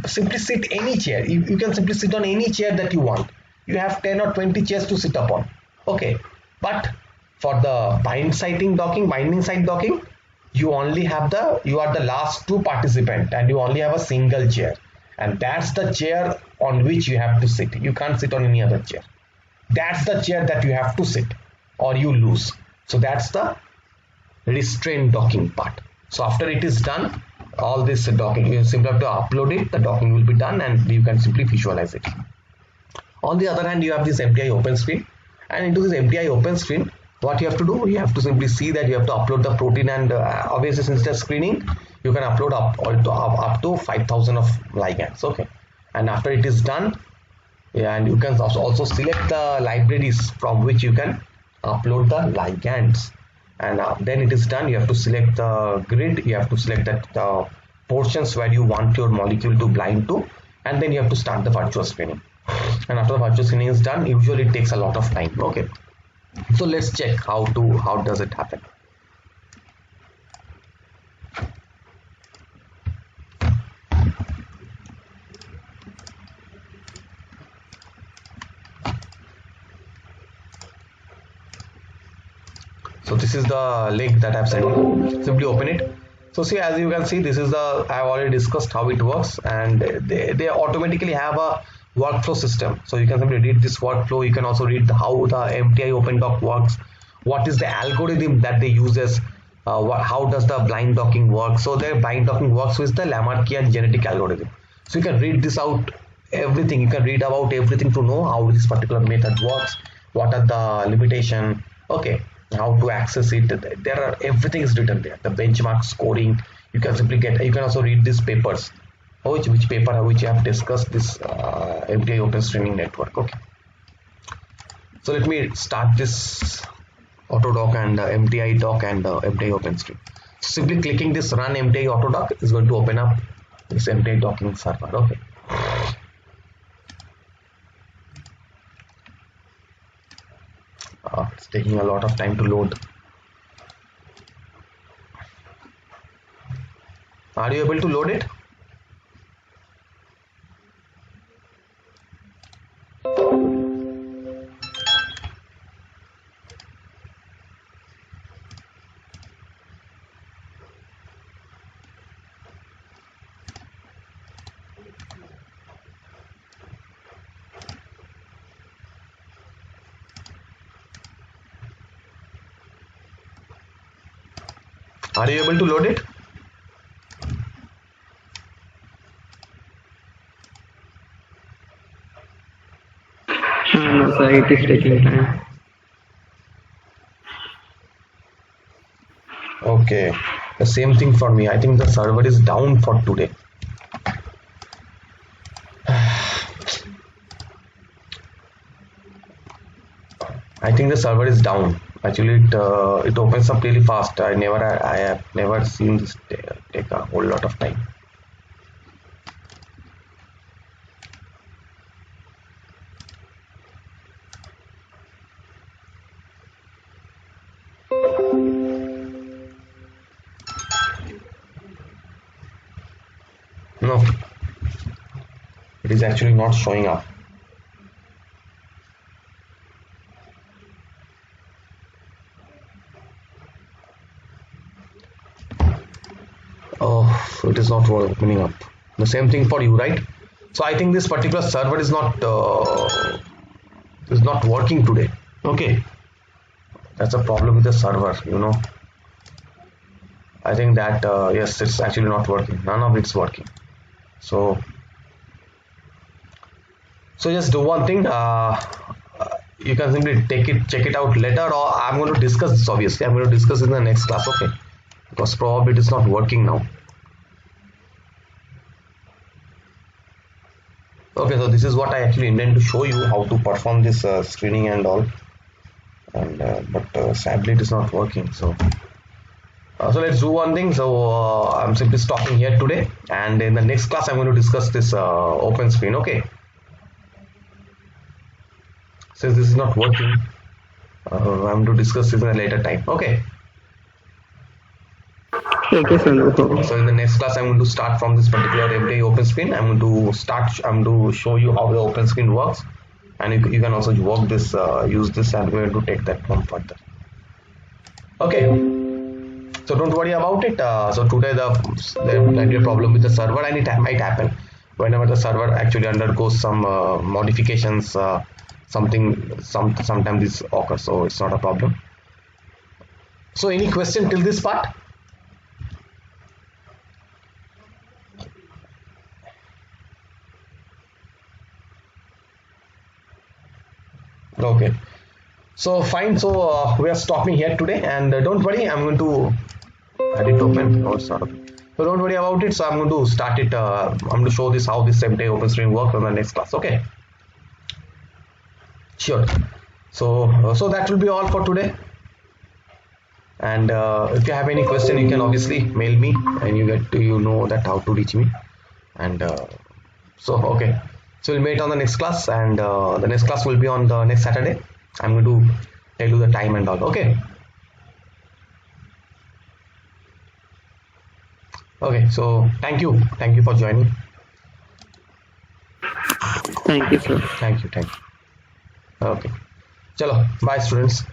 Speaker 1: simply sit any chair. You can simply sit on any chair that you want. You have 10 or 20 chairs to sit upon. Okay, but for the binding site docking, you are the last two participant and you only have a single chair, and that's the chair on which you have to sit. You can't sit on any other chair. That's the chair that you have to sit or you lose. So that's the restraint docking part. So after it is done, all this docking, you simply have to upload it, the docking will be done and you can simply visualize it. On the other hand, you have this MTI open screen, and into this MTI open screen, what you have to do, you have to simply see that you have to upload the protein, and obviously since the screening, you can upload up to 5,000 of ligands. Okay, and after it is done, and you can also select the libraries from which you can upload the ligands, and then it is done. You have to select the grid, you have to select that portions where you want your molecule to bind to, and then you have to start the virtual screening. And after the virtual screening is done, usually it takes a lot of time. Okay, so let's check how does it happen. So this is the link that I've sent you. Simply open it. So see, as you can see, this is I've already discussed how it works, and they automatically have a workflow system. So you can simply read this workflow. You can also read how the MTI OpenDock works, what is the algorithm that they uses, how does the blind docking work. So their blind docking works with the Lamarckian genetic algorithm. So you can read this out, everything. You can read about everything to know how this particular method works, what are the limitation. Okay, how to access it. Everything is written there. The benchmark scoring, you can simply get. You can also read these papers, which I have discussed this MTI Open Streaming Network. Okay, so let me start this Autodock and MTI dock and MTI OpenStream. So simply clicking this run MTI Autodock is going to open up this MTI docking server. Okay, it's taking a lot of time to load. Are you able to load it? Are you able to load it?
Speaker 2: No, sir, it is taking time.
Speaker 1: Okay, the same thing for me. I think the server is down for today. I think the server is down. Actually, it opens up really fast. I have never seen this take a whole lot of time. No, it is actually not showing up. Oh, it is not opening up. The same thing for you, right? So I think this particular server is not working today. Okay, that's a problem with the server. I think that yes, it's actually not working. None of it's working. So just do one thing. You can simply check it out later, or I'm going to discuss this. Obviously, I'm going to discuss it in the next class. Okay, because probably it is not working now. Okay, so this is what I actually intend to show you, how to perform this screening and all, and but sadly it is not working. So let's do one thing. So I'm simply stopping here today, and in the next class I'm going to discuss this open screen. Okay, since this is not working, I'm going to discuss this in a later time. Okay.
Speaker 2: Okay, sir. No problem.
Speaker 1: So in the next class, I'm going to start from this particular everyday open screen. I'm going to show you how the open screen works, and you can also work this, use this, and we're going to take that one further. Okay. So don't worry about it. So today there might be a problem with the server, and it might happen whenever the server actually undergoes some modifications. Sometimes this occurs, so it's not a problem. So any question till this part? Okay, so fine. So we are stopping here today, and don't worry, I'm going to add it open. Oh, sort of. So don't worry about it. So I'm going to start it. I'm going to show this how this everyday open screen works in the next class. Okay. Sure. So that will be all for today. And if you have any question, you can obviously mail me, and you know that how to reach me. And so okay. So we'll meet on the next class, and the next class will be on the next Saturday. I'm going to tell you the time and all. Okay. Okay. So thank you for joining.
Speaker 2: Thank you, sir.
Speaker 1: Thank you. Okay. Chalo. Bye, students.